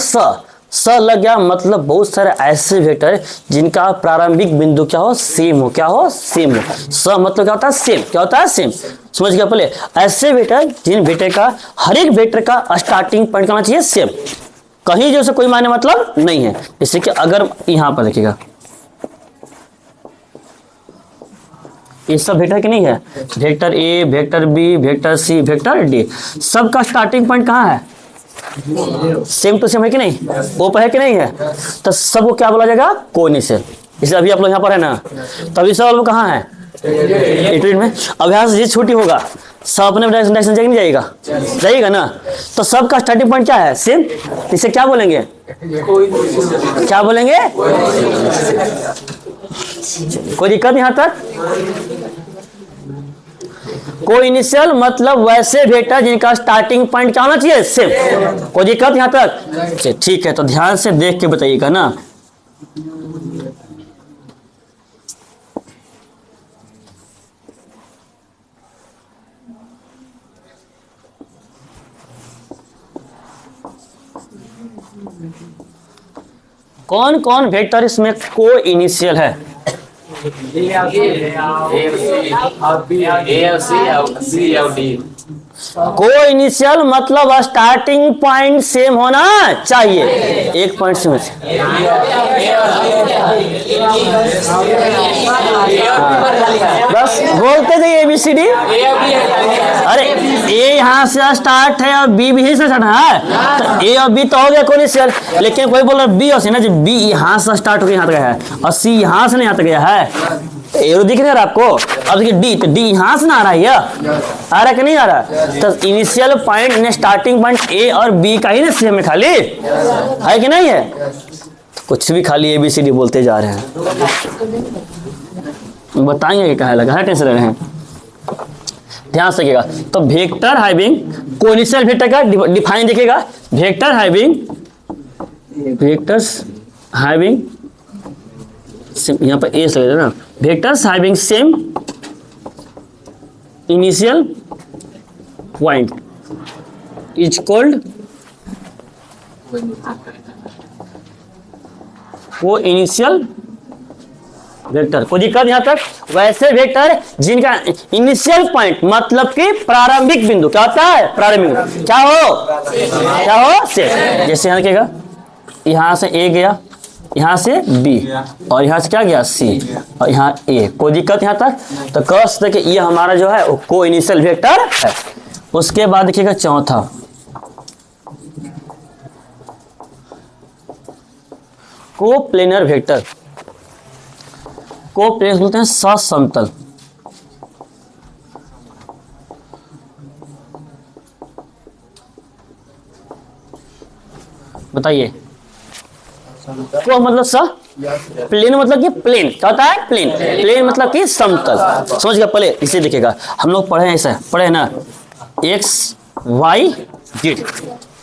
Speaker 1: स लग गया, मतलब बहुत सारे ऐसे वेक्टर जिनका प्रारंभिक बिंदु क्या हो? सेम हो। क्या हो? सेम हो। स मतलब क्या होता है? सेम। क्या होता है? सेम। समझ गया? पहले ऐसे वेक्टर जिन वेक्टर का हर एक वेक्टर का स्टार्टिंग पॉइंट करना चाहिए सेम, कहीं जो से कोई मायने मतलब नहीं है। जैसे कि अगर यहां पर देखिएगा, ये सब वेक्टर की नहीं है, vector A, vector B, vector C, vector D, सबका स्टार्टिंग पॉइंट कहाँ है? सेम टू सेम है कि नहीं? वो पर है कि नहीं है? तो सबको क्या बोला जाएगा? को-इनिशियल। इसलिए अभी आप लोग यहाँ पर है ना, तभी सब कहाँ है? में। अब यहाँ से छोटी होगा, सब अपने डायरेक्शन जाएगा, नहीं जाएगा? जाएगा ना। तो सबका स्टार्टिंग पॉइंट क्या है? सेम। इसे क्या बोलेंगे? क्या बोलेंगे? कोई दिक्कत यहाँ तक? को-इनिशियल मतलब वैसे वेक्टर जिनका स्टार्टिंग पॉइंट क्या होना चाहिए? सेम। कोई दिक्कत यहाँ तक? ठीक है, तो ध्यान से देख के बताइएगा ना। कौन कौन वेक्टर इसमें को-इनिशियल है? को-इनिशियल मतलब स्टार्टिंग पॉइंट सेम होना चाहिए, एक पॉइंट से बस बोलते थे ABCD। अरे ए यहाँ से स्टार्ट है और बी भी से स्टार्ट है, तो ए और बी तो हो गया को-इनिशियल। लेकिन कोई बोल रहा बी और सी ना, बी यहाँ से स्टार्ट होकर यहाँ तक गया है और सी यहाँ से यहाँ तक गया है। एरो दिख रहा है आपको? अब देखिए डी, तो डी यहाँ से ना आ रहा है, आ रहा कि नहीं आ रहा? तो इनिशियल पॉइंट ने स्टार्टिंग पॉइंट ए और बी का ही ना सेम में खाली है कि नहीं है? कुछ भी खाली ABCD बोलते जा रहे हैं, बताएंगे क्या लगा है, टेंशन रहे हैं। ध्यान से देखिएगा, तो वेक्टर हैविंग को-इनिशियल वेक्टर का डिफाइन देखिएगा। वेक्टर हैविंग, वेक्टर्स हैविंग, यहाँ पर ए से ना, vectors having same initial point is called co-initial vector. कोई दिक्कत यहाँ तक? वैसे वेक्टर जिनका इनिशियल पॉइंट मतलब कि प्रारंभिक बिंदु क्या होता है? प्रारंभिक बिंदु क्या हो? सेम। जैसे यहाँ लिखेगा, यहाँ से ए गया, यहाँ से बी और यहाँ से क्या गया? सी और यहाँ ए। कोई दिक्कत यहाँ तक? तो कह सकते कि ये हमारा जो है वो को-इनिशियल वेक्टर है। उसके बाद देखिएगा चौथा, को-प्लेनर वेक्टर। को-प्लेनर बोलते हैं ससमतल। बताइए, को मतलब सा, प्लेन मतलब कि प्लेन क्या होता है? प्लेन। प्लेन मतलब कि समतल। समझ गया? पहले इसे देखिएगा, हम लोग पढ़े ऐसा पढ़े ना, एक्स वाई जेड।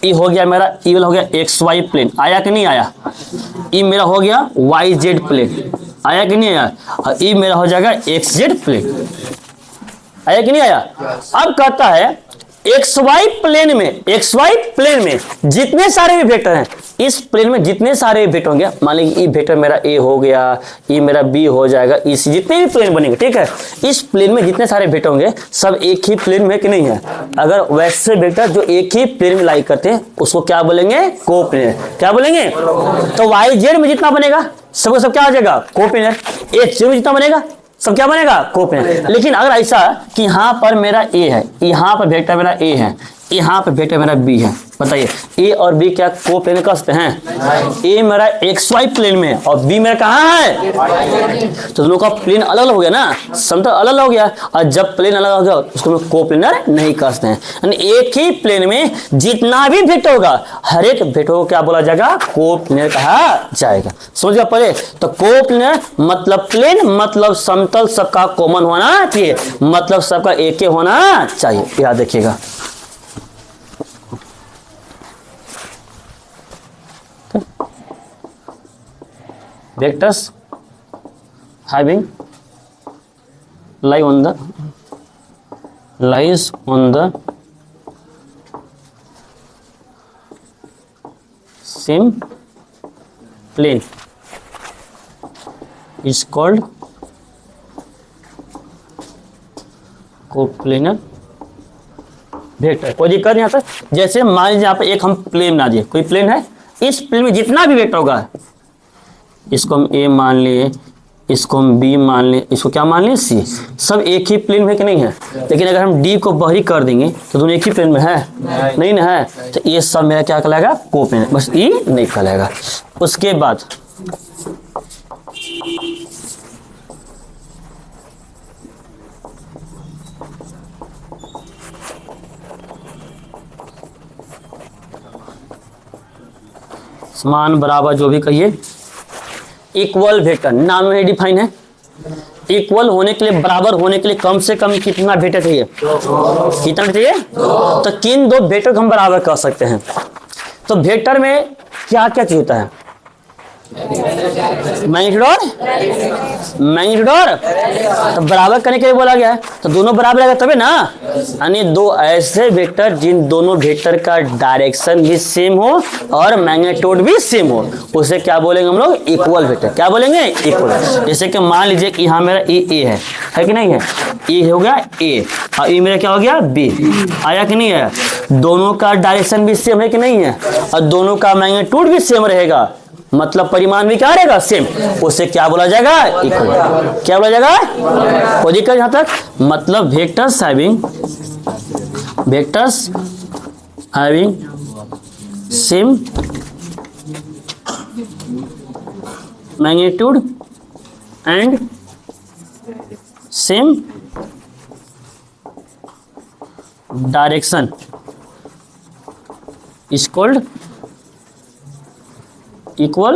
Speaker 1: ये हो गया मेरा, ये हो गया एक्स वाई प्लेन, आया कि नहीं आया? ये मेरा हो गया वाई जेड प्लेन। आया कि नहीं आया? और ई मेरा हो जाएगा एक्स जेड प्लेन, आया कि नहीं आया? अब कहता है एक्स वाई प्लेन में जितने सारे भी वेक्टर हैं, इस प्लेन में जितने सारे वेक्टर होंगे, मान लीजिए ई वेक्टर मेरा ए हो गया, ई मेरा बी हो जाएगा, इस जितने भी प्लेन बनेंगे, ठीक है, इस प्लेन में जितने सारे वेक्टर होंगे सब एक ही प्लेन में कि नहीं है? अगर वैसे वेक्टर जो एक ही प्लेन में लाई करते हैं उसको क्या बोलेंगे? कोप्लेनर। क्या बोलेंगे? तो वाई जेड में जितना बनेगा सबको सब क्या हो जाएगा? कोप्लेनर। एक्स जेड में जितना बनेगा सब क्या बनेगा? कोप्लेनर। लेकिन अगर ऐसा कि यहाँ पर मेरा ए है, यहाँ पर वेक्टर मेरा ए है, यहाँ पे वेक्टर मेरा बी है, बताइए ए और बी क्या कोप्लेनर कह सकते हैं? ए मेरा एक्स वाई प्लेन में और बी मेरा कहाँ है? तो दोनों का प्लेन अलग अलग हो गया ना, समतल अलग अलग हो गया, और जब प्लेन अलग हो गया उसको हम कोप्लेनर नहीं कह सकते हैं। यानी एक ही प्लेन में जितना भी वेक्टर होगा हर एक वेक्टर को क्या बोला जाएगा? कोप्लेनर कहा जाएगा। समझ गया पहले? तो कोप्लेनर मतलब प्लेन, मतलब समतल, सबका कॉमन होना चाहिए, मतलब सबका एक ही होना चाहिए, याद रखिएगा। Vectors having lies on the same plane is called coplanar vector. कोई दिक्कत नहीं आता? जैसे मान लीजिए यहाँ पे एक हम प्लेन बना दिए, कोई प्लेन है, इस प्लेन में जितना भी वेक्टर होगा, इसको हम ए मान लिए, इसको हम बी मान लिए, इसको क्या मान लिए? सी, सब एक ही प्लेन में कि नहीं है? लेकिन अगर हम डी को बाहरी कर देंगे तो दोनों एक ही प्लेन में है? नहीं ना है, तो ये सब मेरा क्या कहलाएगा? कोप्लेनर, बस ई नहीं कहलाएगा। उसके बाद समान बराबर जो भी कहिए, इक्वल वेक्टर नाम में डिफाइन है। इक्वल होने के लिए, बराबर होने के लिए कम से कम कितना वेक्टर चाहिए? कितना चाहिए? तो किन दो वेक्टर को हम बराबर कर सकते हैं? तो वेक्टर में क्या क्या चीज होता है? मैग्नीट्यूड और तो बराबर करने के लिए बोला गया है, तो दोनों बराबर रहेगा तभी ना। यानी दो ऐसे वेक्टर जिन दोनों वेक्टर का डायरेक्शन भी सेम हो और मैग्नीट्यूड भी सेम हो, उसे क्या बोलेंगे हम लोग? Equal vector. क्या बोलेंगे? इक्वल। जैसे कि मान लीजिए कि यहाँ मेरा ए है कि नहीं है? ए हो गया ए और ये मेरा क्या हो गया? बी। आया कि नहीं आया? दोनों का डायरेक्शन भी सेम है कि नहीं है? और दोनों का मैग्नीट्यूड भी सेम रहेगा, मतलब परिमाण भी क्या रहेगा? सेम। उसे क्या बोला जाएगा? इक्वल। क्या बोला जाएगा? कोई दिक्कत यहाँ तक? मतलब vectors having same magnitude and same direction is called equal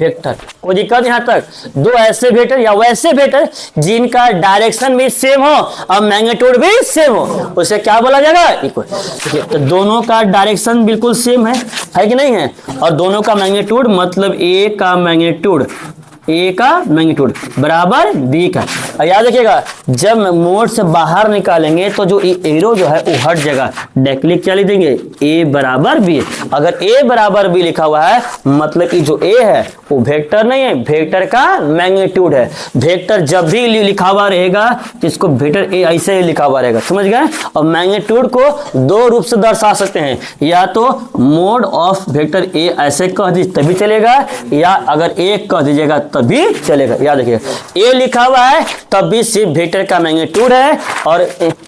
Speaker 1: vector. कोई दिक्कत यहाँ तक? दो ऐसे वेक्टर या वैसे वेक्टर जिनका डायरेक्शन भी सेम हो और मैग्नीट्यूड भी सेम हो, उसे क्या बोला जाएगा? इक्वल। ठीक है, तो दोनों का डायरेक्शन बिल्कुल सेम है कि नहीं है? और दोनों का मैग्नीट्यूड, मतलब ए का मैग्नीट्यूड बराबर बी का। और याद रखिएगा, जब मोड से बाहर निकालेंगे तो जो एरो जो है वो हट जाएगा, डायरेक्टली क्या लिख देंगे? ए बराबर बी। अगर ए बराबर बी लिखा हुआ है मतलब कि जो ए है वो वेक्टर नहीं है, वेक्टर का मैग्नीट्यूड है। वेक्टर जब भी लिखा हुआ रहेगा तो इसको वेक्टर ए ऐसे ही लिखा हुआ रहेगा, समझ गए? और मैग्नीट्यूड को दो रूप से दर्शा सकते हैं, या तो मोड ऑफ वेक्टर ए ऐसे कह दीजिए तभी चलेगा, या अगर ए कह दीजिएगा तभी चलेगा। याद रखिएगा, ए लिखा हुआ है तब भी सिर्फ वेक्टर का मैग्नीट्यूड है, और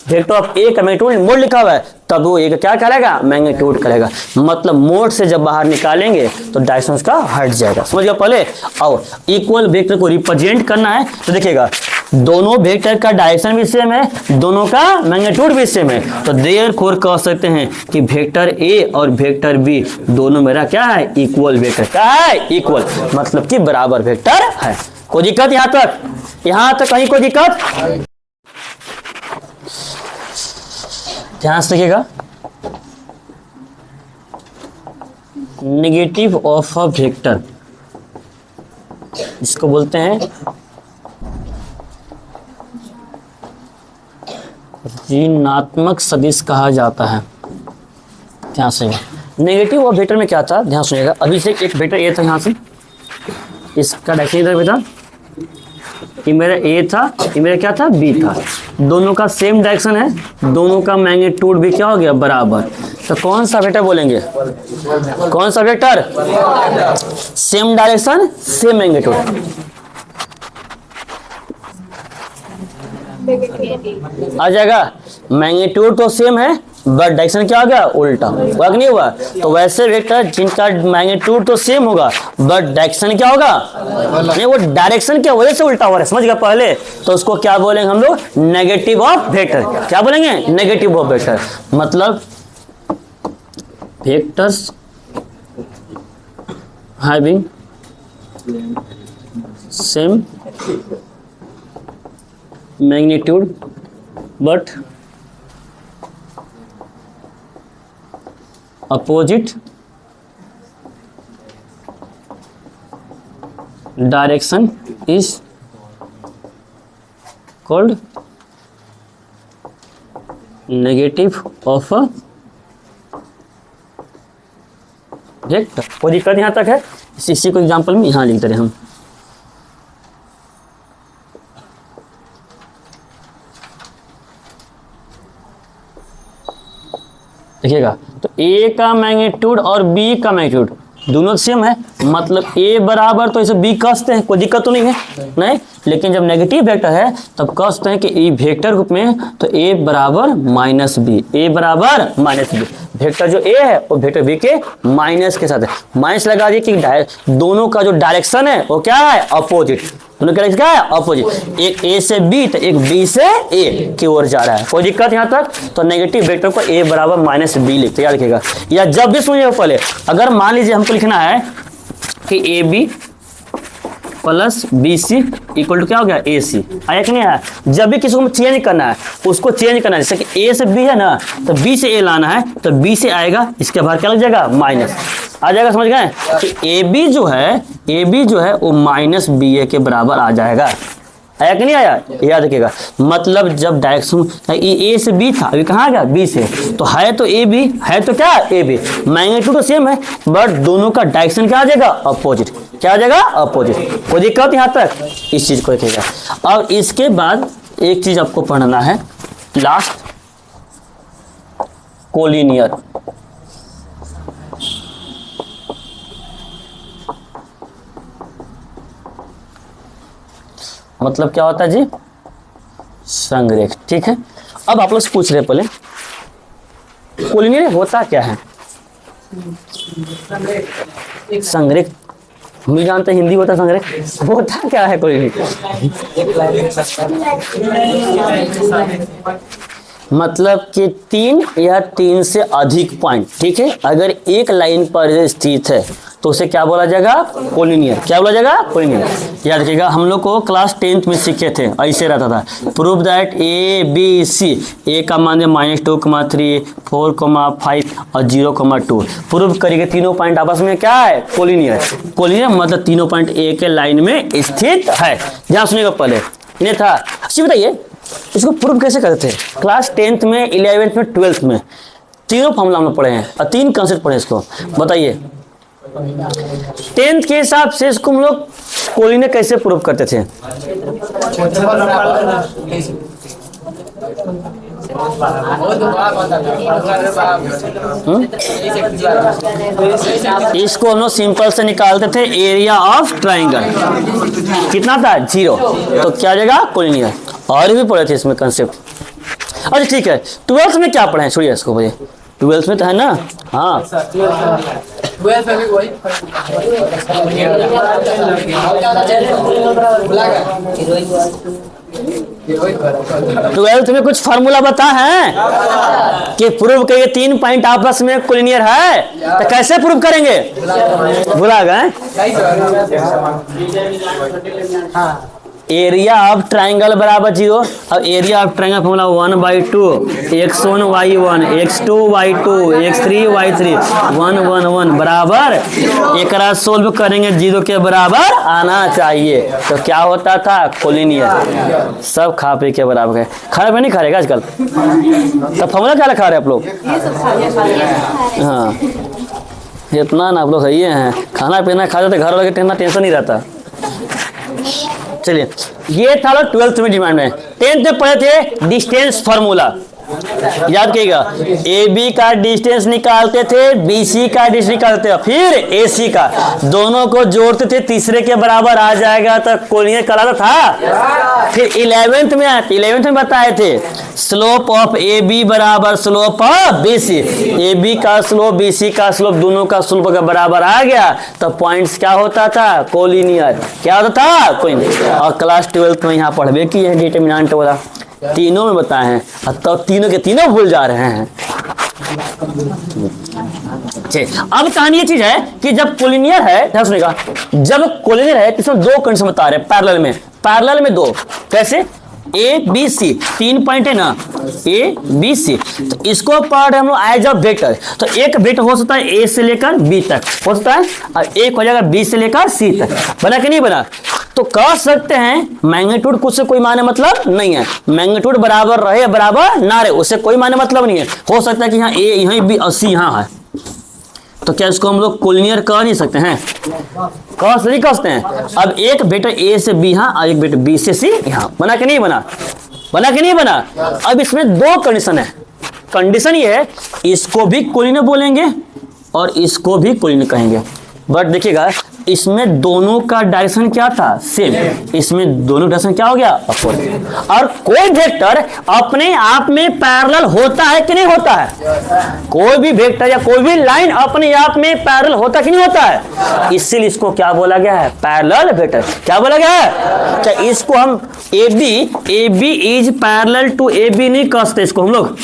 Speaker 1: वेक्टर ऑफ ए का मैग्नीट्यूड मोड लिखा हुआ है तब वो एक क्या करेगा? मैग्नीट्यूड करेगा। मतलब मोड से जब बाहर निकालेंगे तो डायरेक्शन का हट जाएगा, समझ गया पहले? और इक्वल वेक्टर को रिप्रेजेंट करना है तो देखिएगा, दोनों वेक्टर का डायरेक्शन भी सेम है, दोनों का मैग्नीट्यूड भी सेम है, तो देयरफॉर कह सकते हैं कि वेक्टर ए और वेक्टर बी दोनों मेरा क्या है? Equal vector. क्या है? इक्वल, मतलब कि बराबर वेक्टर है। कोई दिक्कत यहाँ तक? यहाँ तक कहीं कोई दिक्कत? ध्यान से देखिएगा, नेगेटिव ऑफ अ वेक्टर इसको बोलते हैं ऋणात्मक सदिश कहा जाता है। ध्यान से नेगेटिव और वेक्टर में क्या था, ध्यान सुनिएगा। अभी से एक वेक्टर ए था, यहाँ से इसका डायरेक्शन इधर बेटा, ये मेरा ए था, ये मेरा क्या था, बी था। दोनों का सेम डायरेक्शन है, दोनों का मैग्नीट्यूड भी क्या हो गया, बराबर। तो कौन सा वेक्टर बोलेंगे, कौन सा vector, same direction same magnitude. आ जाएगा, मैग्नीट्यूड तो सेम है बट डायरेक्शन क्या हो गया, उल्टा हुआ कि नहीं हुआ। तो वैसे वेक्टर जिनका मैग्नीट्यूड तो सेम होगा बट डायरेक्शन क्या होगा, नहीं वो डायरेक्शन क्या वजह से उल्टा हो रहा है, समझ गया पहले। तो उसको क्या बोलेंगे हम लोग, नेगेटिव ऑफ वेक्टर। क्या बोलेंगे, नेगेटिव ऑफ वेक्टर। मतलब vectors having same magnitude but opposite direction is called negative of a vector। कोई दिक्कत यहाँ तक है, इसी को एग्जांपल में यहाँ लिख दे रहे हम। देखिएगा, तो ए का मैग्नीट्यूड और बी का मैग्नीट्यूड दोनों सेम है, मतलब ए बराबर तो इसे बी कसते हैं, कोई दिक्कत तो नहीं है, नहीं। लेकिन जब नेगेटिव वेक्टर है तब कसते हैं कि ई वेक्टर रूप में, तो ए बराबर माइनस बी, ए बराबर माइनस बी। वेक्टर जो ए है वो वेक्टर बी के माइनस के साथ है, माइनस लगा दिए कि दोनों का जो डायरेक्शन है वो क्या है, अपोजिट। दोनों का क्या है, अपोजिट। एक ए से बी तो एक बी से ए की ओर जा रहा है, कोई दिक्कत यहाँ तक। तो नेगेटिव वेक्टर को ए बराबर माइनस बी लिखते, याद रखिएगा। या जब भी सुनिएगा पहले, अगर मान लीजिए हमको लिखना है कि A B plus B C equal to क्या हो गया, ए सी, आया कि नहीं आया। जब भी किसी को चेंज करना है उसको चेंज करना है, जैसे कि ए से बी है ना, तो बी से ए लाना है, तो बी से आएगा, इसके बाद क्या लग जाएगा, माइनस आ जाएगा, समझ गए। तो ए बी जो है वो माइनस बी ए के बराबर आ जाएगा, आया कि नहीं आया, याद रखिएगा। मतलब जब डायरेक्शन ए से बी था, अभी कहाँ आ गया, बी से, तो है तो ए बी, है तो क्या, ए बी, मैग्नीट्यूड तो सेम है बट दोनों का डायरेक्शन क्या आ जाएगा, अपोजिट। क्या आ जाएगा, अपोजिट। कोई दिक्कत यहाँ तक, इस चीज को रखिएगा। और इसके बाद एक चीज आपको पढ़ना है, लास्ट कोलिनियर। मतलब क्या होता है जी, संरेख, ठीक है। अब आप लोग से पूछ रहे पहले कोलिनियर होता क्या है, संरेख हम भी जानते हैं, हिंदी होता है संरेख, होता क्या है कोलिनियर। मतलब कि 3 या 3 से अधिक पॉइंट, ठीक है, अगर एक लाइन पर स्थित है तो उसे क्या बोला जाएगा, कोलिनियर। क्या बोला जाएगा, कोलिनियर। याद रखिएगा, हम लोग को क्लास 10th में सीखे थे, ऐसे रहता था, prove that A B C, A का मान -2,3, 4,5 और 0,2 प्रूव करिए तीनों पॉइंट आपस में क्या है, कोलिनियर। कोलिनियर मतलब तीनों पॉइंट एक लाइन में स्थित है। ध्यान सुनिएगा, पहले इन्हें था, अच्छी बताइए इसको प्रूव कैसे करते हैं। क्लास 10th में, 11th में, 12th में तीनों फॉर्मूला में पढ़े हैं और 3 कंसेप्ट पढ़े, इसको बताइए। 10th के हिसाब से इसको हम लोग कोलिनियर कैसे प्रूव करते थे, इसको हम लोग सिंपल से निकालते थे, एरिया ऑफ ट्राइंगल कितना था, 0, तो क्या जाएगा, कोलिनियर। और भी पढ़े थे इसमें कंसेप्ट। अच्छा ठीक है, 12th में क्या पढ़े हैं, छोड़िए इसको, भैया 12th में तो है ना, हाँ
Speaker 2: 12th में भी वही
Speaker 1: 12th में कुछ फार्मूला बता है कि प्रूव करिए 3 पॉइंट आपस में कोलिनियर है, तो कैसे प्रूव करेंगे, भुला गए। एरिया ऑफ ट्राइंगल बराबर 0। अब area of triangle formula 1/2 x1 y1 x2 y2 x3 y3 1 1 1 बराबर एकरा सोल्व करेंगे 0 के बराबर आना चाहिए। तो क्या होता था कोलिनियर। सब खा पी के बराबर है। खाना पे नहीं खा रहे आजकल, तो फॉर्मूला क्या खा रहे हैं आप लोग? हाँ इतना ना आप लोग सही हैं, खाना पीना खा जाते घर वाले के टेंशन नहीं रहता। चलिए ये था 12th में डिमांड में। 10th में पढ़े थे डिस्टेंस फार्मूला, याद कीजिएगा। ए बी का डिस्टेंस निकालते थे, बी सी का डिस्टेंस निकालते थे, फिर ए सी का, दोनों को जोड़ते थे, तीसरे के बराबर आ जाएगा तो कोलिनियर कहलाता था। फिर 11th में बताए थे स्लोप ऑफ ए बी बराबर slope of B C. A B का स्लोप बी सी का स्लोप दोनों का स्लोप के बराबर आ गया तो पॉइंट्स क्या होता था कोलिनियर। क्या होता था कोलिनियर। और क्लास 12th में यहाँ पढ़वे की है डिटरमिनेंट वाला, तीनों में बताए हैं, तो तीनों के तीनों भूल जा रहे हैं। अब कहानी ये चीज है कि जब कोलिनियर है, ध्यान सुनिएगा, जब कोलिनियर है इसमें दो कंडीशन बता रहे हैं पैरेलल में दो। कैसे? ए बी सी 3 पॉइंट है ना, ए बी सी, तो इसको पढ़ रहे हम लोग एज अ वेक्टर। तो एक वेक्टर हो सकता है ए से लेकर बी तक हो सकता है, और एक हो जाएगा बी से लेकर सी तक। बना कि नहीं बना? तो कह सकते हैं मैग्नीट्यूड कुछ से कोई माने मतलब नहीं है। मैग्नीट्यूड बराबर रहे बराबर ना रहे उससे कोई माने मतलब नहीं है। हो सकता है कि यहाँ ए यहीं बी और सी यहाँ है, तो क्या इसको हम लोग कोलिनियर कह नहीं सकते हैं? कह सकते हैं। अब एक वेक्टर ए से बी यहाँ और एक वेक्टर बी से सी यहाँ। बना कि नहीं बना? बना कि नहीं बना? अब इसमें दो कंडीशन है। कंडीशन ये है इसको भी कोलिनियर बोलेंगे और इसको भी कोलिनियर कहेंगे। बट देखिएगा इसमें दोनों का डायरेक्शन क्या था? सेम। इसमें दोनों डायरेक्शन क्या हो गया? अपोजिट। और कोई वेक्टर अपने आप में पैरेलल होता है कि नहीं होता है? कोई भी वेक्टर या कोई भी लाइन अपने आप में पैरेलल होता कि नहीं होता है? इसीलिए इसको क्या बोला गया है? Parallel vector. क्या बोला गया है? क्या इसको हम A B is parallel to A B नहीं कहते, इसको हम लोग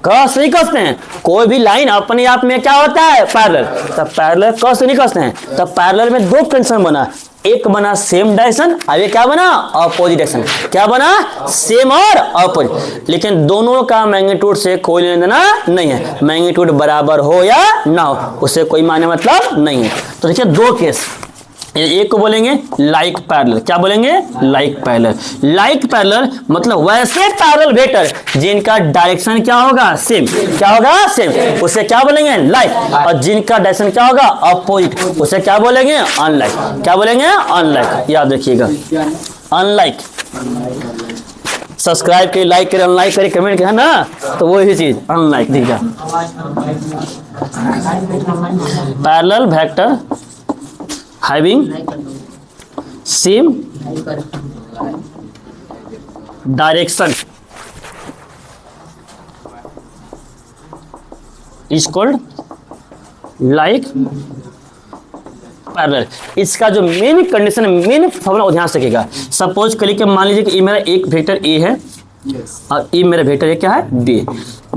Speaker 1: कस नहीं कहते हैं। कोई भी लाइन अपने आप में क्या होता है? पैरेलल। तब पैरेलल कस नहीं कहते हैं। तब पैरेलल में दो कंडीशन बना, एक बना सेम डायरेक्शन और ये क्या बना? Opposite direction. क्या बना? सेम और अपोजिट। लेकिन दोनों का मैग्नीट्यूड से कोई लेना देना नहीं है। मैग्नीट्यूड बराबर हो या ना हो उससे कोई माने मतलब नहीं है। तो देखिए दो केस, एक को बोलेंगे लाइक पैरेलल। क्या बोलेंगे? Like parallel. लाइक पैरेलल मतलब वैसे पैरेलल वेक्टर जिनका डायरेक्शन क्या होगा? सेम। क्या होगा? सेम। उसे क्या बोलेंगे? लाइक। और जिनका डायरेक्शन क्या होगा? अपोजिट, उसे क्या बोलेंगे? अनलाइक। क्या बोलेंगे? अनलाइक। याद रखिएगा अनलाइक। सब्सक्राइब करिए, लाइक करिए, अनलाइक करिए, कमेंट करिए ना, तो वही चीज अनलाइक दिखेगा। Parallel vector having same direction is called like parallel. इसका जो मेन कंडीशन है, मेन फॉर्मूला ध्यान से रखिएगा। सपोज करिए कि मान लीजिए कि ये मेरा एक वेक्टर ए है और ये मेरा वेक्टर ये क्या है? बी।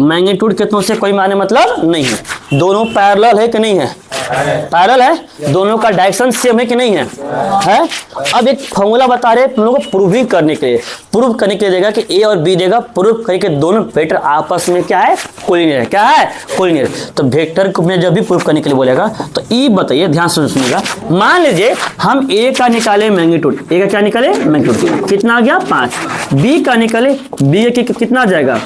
Speaker 1: मैग्नीट्यूड कितनों से कोई माने मतलब नहीं है। दोनों पैरेलल है कि नहीं है? पैरेलल है। दोनों का डायरेक्शन सेम है कि नहीं है? है। अब एक फॉर्मूला बता रहे हैं तुम लोगों को प्रूविंग करने के लिए। प्रूव करने के लिए देगा कि ए और बी देगा, प्रूव करके दोनों वेक्टर आपस में क्या है? कोलिनियर है। क्या है? कोलिनियर। तो वेक्टर को मैं जब भी प्रूव करने के लिए बोलेगा तो ई बताइए, ध्यान से सुनिएगा। मान लीजिए हम ए का निकाले मैग्नीट्यूड, ए का क्या निकाले? मैग्नीट्यूड। कितना आ गया? 5। बी का निकाले, बी के कितना आ जाएगा?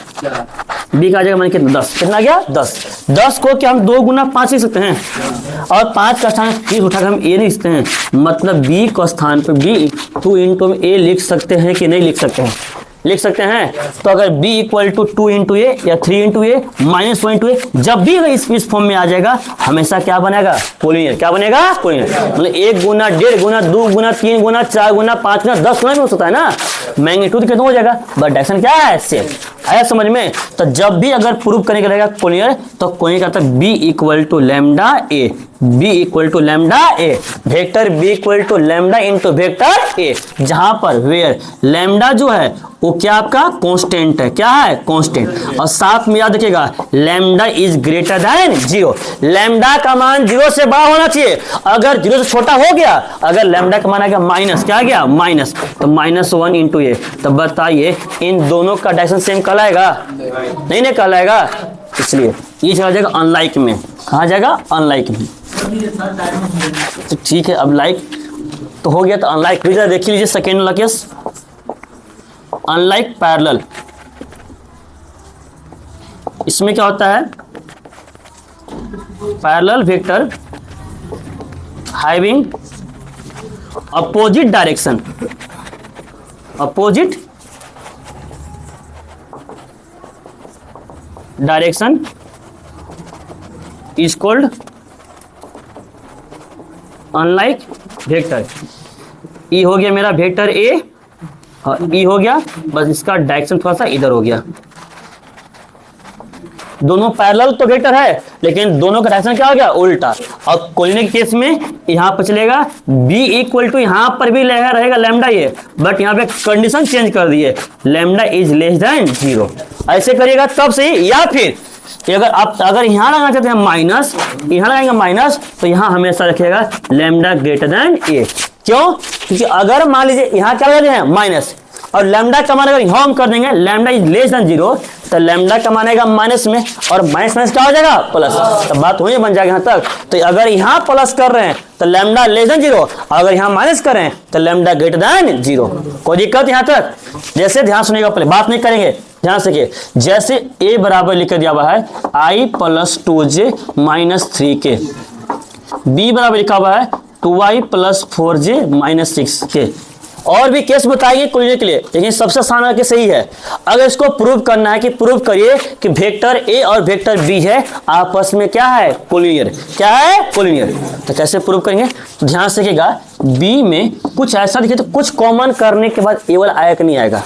Speaker 1: बी का आ जाएगा मान के 10। कितना आ गया? 10। 10 को क्या हम 2 गुना 5 लिख सकते हैं? और 5 का स्थान 30 उठाकर हम ए लिख सकते हैं। मतलब बी को स्थान पर बी 2 इंटू ए लिख सकते हैं कि नहीं लिख सकते हैं? लिख सकते हैं। तो अगर b इक्वल टू 2 इंटू ए या 3 इंटू ए माइनस 1 इंटू ए, जब भी इस फॉर्म में आ जाएगा हमेशा क्या बनेगा? कोलिनियर। क्या बनेगा? कोलिनियर। मतलब 1 गुना 1.5 गुना 2 गुना 3 गुना 4 गुना 5 गुना 10 गुना भी हो सकता है ना। मैग्नीट्यूड कितना हो जाएगा, बट डायरेक्शन क्या है, सेम। आया समझ में। तो जब भी अगर प्रूव करने का रहेगा कोलिनियर, तो कोलिनियर का था B equal to lambda A, B equal to lambda A, vector B equal to lambda into vector A, जहां पर वेयर लैम्डा जो है वो क्या आपका कांस्टेंट है, क्या है कांस्टेंट। और साथ में याद रखिएगा lambda is greater than 0, lambda का मान 0 से बड़ा होना चाहिए। अगर 0 से छोटा हो गया, अगर लैम्डा का मान आ गया माइनस, क्या आ गया माइनस, तो -1 इंटू ए। तो बताइए इन दोनों का डायरेक्शन सेम कहलाएगा, नहीं नहीं कहलाएगा, इसलिए ये चला जाएगा अनलाइक में। कहा जाएगा अनलाइक में। तो ठीक है, अब लाइक तो हो गया, तो अनलाइक भी देख लीजिए सेकेंड वाला केस, अनलाइक पैरेलल। इसमें क्या होता है, parallel vector having opposite direction, opposite direction is called unlike vector. ई हो गया मेरा वेक्टर ए और ई हो गया, बस इसका डायरेक्शन थोड़ा सा इधर हो गया। दोनों पैरेलल तो वेक्टर है, लेकिन दोनों का डायरेक्शन क्या हो गया, उल्टा। और कोलिनियर के केस में यहां पर चलेगा b इक्वल टू, यहां पर भी रहेगा लैम्डा ये, बट यहां पे कंडीशन चेंज कर दिए, लैम्डा इज लेस देन 0। ऐसे करिएगा तब सही। या फिर अगर आप अगर यहां लगाना चाहते हैं माइनस, यहां लगाएंगे माइनस, तो यहां हमेशा रखिएगा लैम्डा ग्रेटर देन ए। क्यों, क्योंकि अगर मान लीजिए यहां क्या लगा हैं माइनस, और लैम्डा का मान अगर यहां हम कर देंगे लैम्डा इज लेस देन 0, तो लैम्डा का मानेगा माइनस में, और माइनस माइनस क्या हो जाएगा प्लस। तो बात वही बन जाएगा यहां तक। तो अगर यहां प्लस कर रहे हैं तो लैम्डा लेस देन 0, अगर यहां माइनस कर रहे हैं तो लैम्डा ग्रेटर देन 0। कोई दिक्कत यहां तक। जैसे ध्यान सुनिएगा, पहले बात नहीं करेंगे, ध्यान से। जैसे a बराबर लिख दिया हुआ है i + 2j - 3k, b बराबर लिखा हुआ है 2i + 4j - 6k। और भी केस बताइए कोलिनियर के लिए, लेकिन सबसे आसान के सही है। अगर इसको प्रूव करना है कि प्रूव करिए कि वेक्टर ए और वेक्टर बी है आपस में क्या है कोलिनियर, क्या है कोलिनियर। तो कैसे प्रूव करेंगे, तो ध्यान से देखिएगा, बी में कुछ ऐसा दिखे तो कुछ कॉमन करने के बाद ए वाला आया कि नहीं आएगा,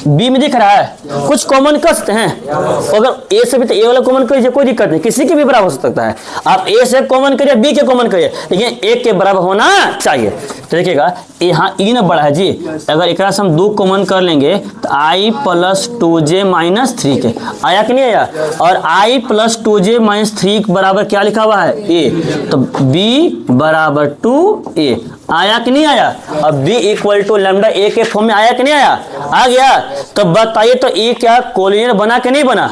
Speaker 1: बी में दिख रहा है कुछ कॉमन कर सकते हैं। अगर ए से भी तो ए वाला कॉमन करिए, कोई दिक्कत नहीं, किसी के भी बराबर हो सकता है। आप ए से कॉमन करिए, बी के कॉमन करिए, लेकिन एक के बराबर होना चाहिए। तो देखिएगा यहाँ ई न बड़ा है जी, अगर एक से हम 2 कॉमन कर लेंगे तो i + 2j - 3k आया कि नहीं आया। और i + 2j - 3 बराबर क्या लिखा हुआ है a, तो b बराबर 2a आया कि नहीं आया। अब b इक्वल टू लैम्डा ए के फॉर्म में आया कि नहीं आया, आ गया। तो बताइए तो ये क्या कोलिनियर बना कि नहीं बना।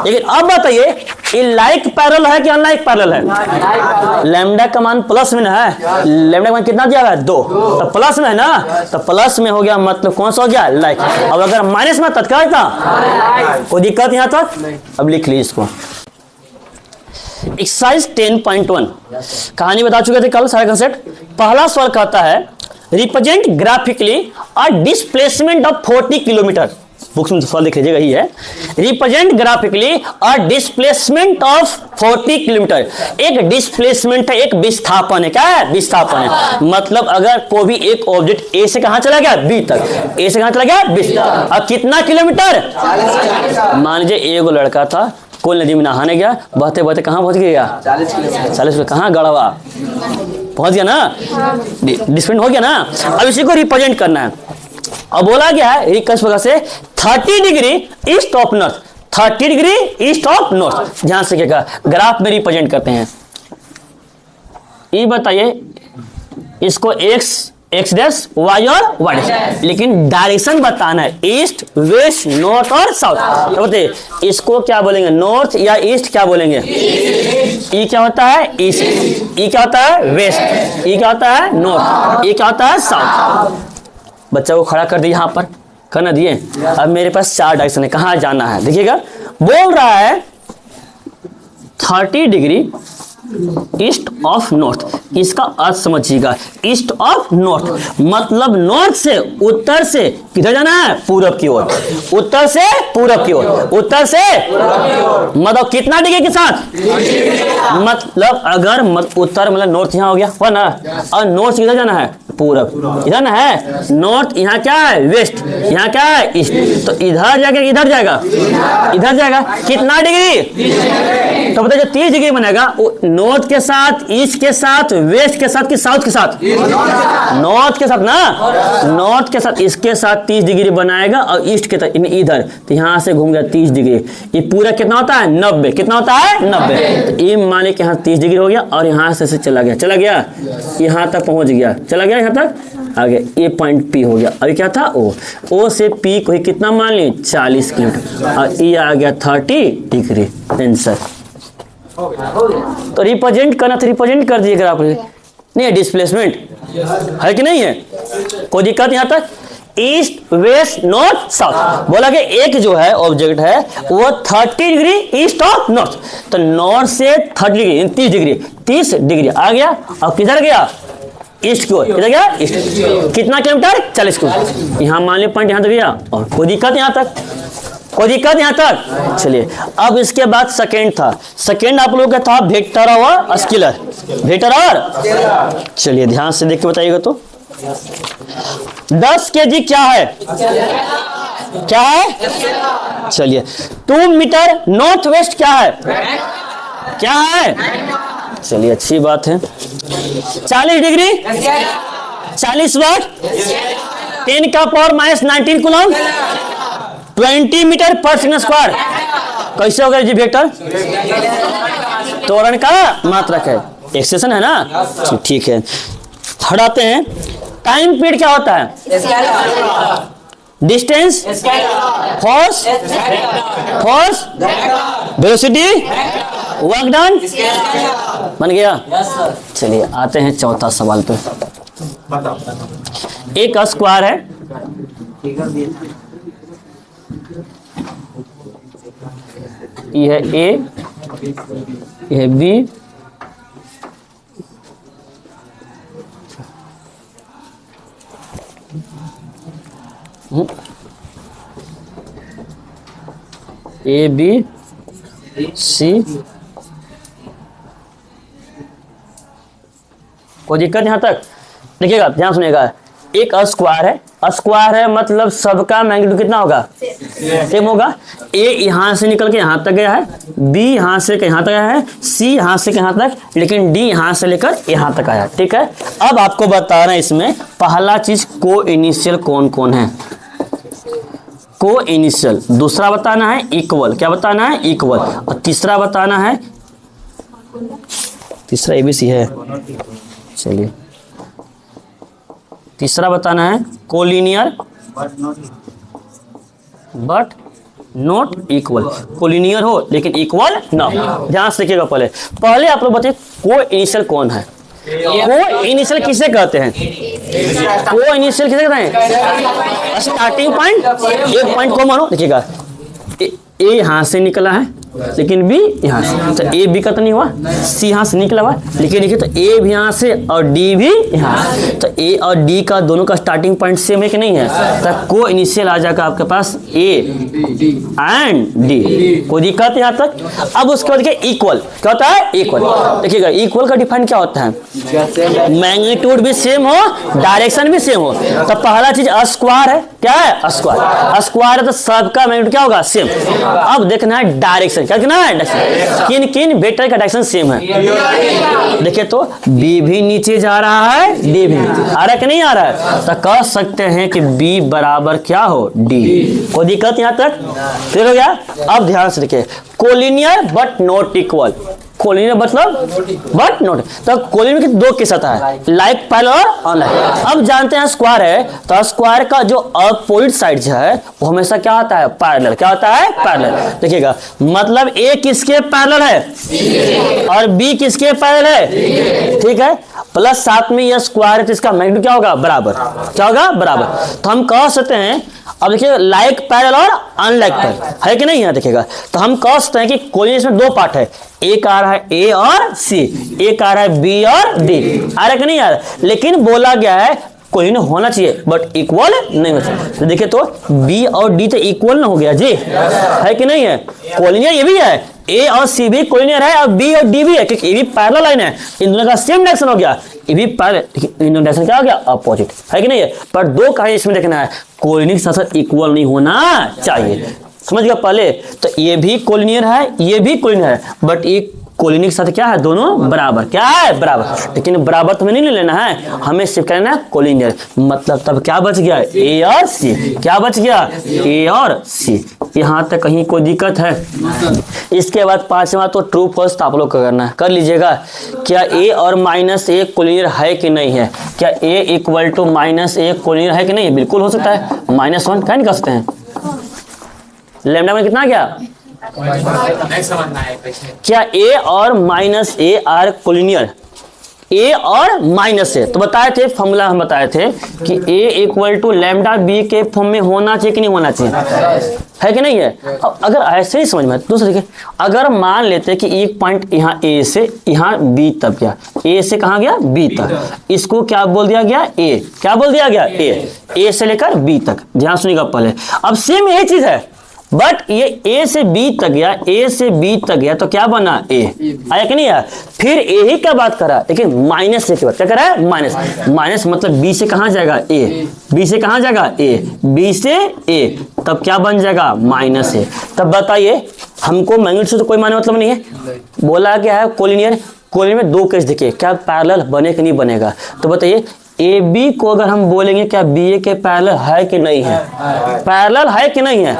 Speaker 1: लेकिन अब बताइए ये लाइक पैरेलल है कि अनलाइक पैरेलल है। लैम्डा का मान प्लस में ना है, लैम्डा का मान कितना दिया है 2, तो प्लस में है ना, तो प्लस में हो गया, मतलब कौन सा हो गया लाइक। अब अगर माइनस में तत्काल था, कोई दिक्कत यहाँ तक। अब लिख लीजिए इसको। एक्सरसाइज 10.1 कहानी बता चुके थे कल सारा कंसेप्ट। पहला सवाल कहता है represent graphically a displacement of 40 kilometre. Books में सवाल देख लीजिएगा, ही है represent graphically a displacement of 40 kilometre. एक डिस्प्लेसमेंट है, एक विस्थापन है। क्या है, विस्थापन है। मतलब अगर कोई भी एक ऑब्जेक्ट ए से कहां चला गया बी तक, ए से कहां चला गया बी, अब कितना किलोमीटर। मान लीजिए एक लड़का था, कोई नदी में नहाने गया, बहते बहते कहाँ पहुंच गया 40 किलोमीटर, कहाँ गढ़वा पहुंच गया ना, डिस्प्लेसमेंट हो गया ना। अब इसी को रिप्रेजेंट करना है। अब बोला गया है किस प्रकार से 30 degree east of north, 30 degree east of north. ध्यान से क्या ग्राफ में रिप्रेजेंट करते हैं। ये बताइए इसको एक्स डैश वाई और वाई डैश, लेकिन डायरेक्शन बताना है ईस्ट वेस्ट नॉर्थ और साउथ। तो बताइए इसको क्या बोलेंगे, नॉर्थ या ईस्ट क्या बोलेंगे। ई क्या होता है ईस्ट, ई क्या होता है वेस्ट, ई क्या होता है नॉर्थ, ई क्या होता है साउथ। बच्चा को खड़ा कर दिए यहाँ पर, करना दिए। अब मेरे पास 4 डायरेक्शन है, कहाँ जाना है। देखिएगा बोल रहा है 30 डिग्री ईस्ट ऑफ नॉर्थ, इसका अर्थ समझिएगा, ईस्ट ऑफ नॉर्थ मतलब नॉर्थ से, उत्तर से किधर जाना है, पूरब की ओर, उत्तर से पूरब की ओर, उत्तर से मतलब कितना डिग्री के साथ, मतलब अगर उत्तर मतलब नॉर्थ यहाँ हो गया हुआ ना, और नॉर्थ किधर जाना है, पूरब, इधर ना है नॉर्थ, यहाँ क्या है वेस्ट, यहाँ क्या है ईस्ट, तो इधर जाके इधर जाएगा, इधर जाएगा, कितना डिग्री, तो बताइए जो 30 डिग्री बनेगा वो नॉर्थ के साथ, ईस्ट के साथ, वेस्ट के साथ कि साउथ के साथ, नॉर्थ के साथ ना, नॉर्थ के साथ, इसके साथ 30 डिग्री बनाएगा और ईस्ट के साथ इधर, तो यहाँ से घूम गया 30 डिग्री, ये पूरा कितना होता है 90, कितना होता है 90, तो ये माने कि यहाँ 30 डिग्री हो गया और यहाँ से चला गया, चला गया यहाँ तक पहुँच गया, चला गया यहाँ तक आगे, ये पॉइंट पी हो गया, अभी क्या था ओ से पी को कितना मान ली 40 किलोमीटर और ये आ गया 30 डिग्री आंसर। तो रिप्रेजेंट करना तो रिप्रेजेंट कर दिए ग्राफ, नहीं है डिस्प्लेसमेंट है कि नहीं है, कोई दिक्कत यहाँ तक, ईस्ट वेस्ट नॉर्थ साउथ, बोला कि एक जो है ऑब्जेक्ट है वो 30 डिग्री ईस्ट ऑफ नॉर्थ, तो नॉर्थ से 30 डिग्री 30 डिग्री आ गया और किधर गया ईस्ट की ओर, किधर गया ईस्ट, कितना किलोमीटर 40 किलोमीटर, यहाँ मान ली पॉइंट यहाँ तक गया और कोई दिक्कत यहाँ तक, कोई दिक्कत यहाँ तक। चलिए अब इसके बाद सेकेंड था, सेकेंड आप लोगों का था वेक्टर और स्केलर, वेक्टर और, चलिए ध्यान से देख के बताइएगा, तो 10 kg क्या है, क्या है, चलिए 2 मीटर नॉर्थ वेस्ट क्या है, क्या है, चलिए अच्छी बात है, 40 डिग्री 40 वाट 10 का पावर -19 कूलम 20 मीटर पर सेकंड स्क्वायर, कैसे होगा जी वेक्टर, त्वरण का मात्रक है, एक्सेशन है ना, ठीक है, हटाते हैं, टाइम पीरियड क्या होता है, distance, force, velocity, work done, बन गया। चलिए आते हैं चौथा सवाल पे, एक स्क्वायर है, ये है ए, ये है बी, ए बी सी, कोई दिक्कत यहाँ तक, देखिएगा ध्यान सुनिएगा, एक स्क्वायर है, स्क्वायर है मतलब सबका मैग्नीट्यूड कितना होगा सेम होगा, ए यहाँ से निकल के यहाँ तक गया है, बी यहाँ से यहाँ तक गया है, सी यहाँ से यहाँ तक, लेकिन डी यहाँ से लेकर यहाँ तक आया, ठीक है। अब आपको बता रहे हैं इसमें पहला चीज को इनिशियल कौन कौन है, को इनिशियल, दूसरा बताना है इक्वल, क्या बताना है इक्वल, और तीसरा बताना है, तीसरा एबीसी है, चलिए तीसरा बताना है collinear but not equal, collinear हो लेकिन इक्वल ना हो, ध्यान से देखिएगा, पहले आप लोग बताइए को इनिशियल कौन है, को इनिशियल किसे कहते हैं, को इनिशियल किसे कहते हैं, स्टार्टिंग पॉइंट, एक पॉइंट को मानो, देखिएगा ए यहाँ से निकला है लेकिन बी यहाँ से, तो ए बी का तो नहीं हुआ, सी यहाँ से निकला हुआ, लेकिन देखिए तो ए भी यहाँ से और डी भी यहाँ से, तो ए और डी का दोनों का स्टार्टिंग पॉइंट सेम है कि नहीं है, तो को इनिशियल आ जाएगा आपके पास ए एंड डी, कोई दिक्कत यहाँ तक। अब उसके बाद इक्वल क्या होता है, इक्वल, देखिएगा इक्वल का डिफाइन क्या होता है, मैग्नीट्यूड भी सेम हो, डायरेक्शन भी सेम हो, तो पहला चीज स्क्वायर है, क्या है स्क्वायर, स्क्वायर है तो सबका मैग्नीट्यूड क्या होगा सेम। अब देखना है डायरेक्शन, क्या कहना है डायरेक्शन, किन किन वेक्टर का डायरेक्शन सेम है, देखिए तो बी भी नीचे जा रहा है, डी भी आ रहा है कि नहीं आ रहा है, तो कह सकते हैं कि बी बराबर क्या हो डी, कोई दिक्कत यहाँ तक क्लियर हो गया। अब ध्यान से देखिए collinear but not equal, collinear मतलब बट नॉट, तो कोलिनियर की दो केस आता है, लाइक पैरेलल और अनलाइक। अब जानते हैं स्क्वायर है तो स्क्वायर का जो अपोजिट साइड जो है वो हमेशा क्या होता है पैरेलल, क्या होता है पैरेलल, देखिएगा मतलब ए किसके पैरेलल है और बी किसके पैरेलल है, ठीक है, प्लस साथ में यह स्क्वायर है तो इसका मैग्नीट्यूड क्या होगा बराबर, क्या होगा बराबर, तो हम कह सकते हैं अब देखिए लाइक पैरेलल और अनलाइक पैरेलल है कि नहीं है, देखिएगा तो हम कह सकते हैं कि कोलिनियर में दो पार्ट है, एक आ रहा है ए और सी, एक आ रहा है बी और डी, आ रहा है कि नहीं आ रहा, लेकिन बोला गया है कोलिनियर होना चाहिए बट इक्वल नहीं हो सकता। तो देखिए तो बी और डी तो इक्वल ना हो गया जी, है कि नहीं है, कोलिनियर ये भी है, ए और सी भी कोलिनियर है और बी और डी भी है, क्योंकि ये भी पैरेलल लाइन है, इन दोनों का सेम डायरेक्शन हो गया, ये भी पैरेलल, इन दोनों डायरेक्शन क्या हो गया, अपोजिट, है कि नहीं है। पर दो कार्य इसमें देखना है, कोलिनियर के साथ साथ इक्वल नहीं होना चाहिए, समझ गया पहले। तो ये भी कोलिनियर है, ये भी कोलिनियर है, बट ये कोलिनियर के साथ क्या है, दोनों बराबर, क्या है बराबर, लेकिन बराबर तुम्हें नहीं लेना है, हमें सिर्फ करना है कोलिनियर, मतलब तब क्या बच गया, ए और सी, क्या बच गया, ए और सी। यहाँ तक कहीं कोई दिक्कत है? इसके बाद पांचवा तो ट्रू फॉल्स आप लोग का करना है, कर लीजिएगा। क्या ए और माइनस ए कोलिनियर है कि नहीं है, क्या A equal to minus A collinear है कि नहीं है, बिल्कुल हो सकता है, -1 क्या नहीं कर सकते हैं, लैम्डा में कितना आ गया, क्या ए और माइनस ए आर कोलिनियर, ए और माइनस ए, तो बताए थे फॉर्मूला, हम बताए थे कि ए इक्वल टू लैम्डा बी के फॉर्म में होना चाहिए कि नहीं होना चाहिए, है कि नहीं है। अब अगर ऐसे ही समझ में, दूसरा देखिए, अगर मान लेते कि एक पॉइंट यहाँ ए से यहाँ बी तक गया, ए से कहाँ गया, बी तक, इसको क्या बोल दिया गया, ए, क्या बोल दिया गया, ए से लेकर बी तक, ध्यान सुनिएगा पहले। अब सेम यही चीज है, बट ये ए से बी तक गया, ए से बी तक गया तो क्या बना, ए आया कि नहीं आया। फिर ए ही क्या बात करा, देखिए माइनस से क्या करा है, माइनस मतलब बी से कहाँ जाएगा, ए, बी से कहाँ जाएगा, ए, बी से ए, तब क्या बन जाएगा, -a। तब बताइए हमको मैग्नीट्यूड से तो कोई माने मतलब नहीं है, बोला क्या है कोलिनियर, कोलिनियर में दो केस देखिए, क्या पैरेलल बने कि नहीं बनेगा, तो बताइए ए बी को अगर हम बोलेंगे क्या बी ए के पैरेलल है कि नहीं है, पैरेलल है कि नहीं है,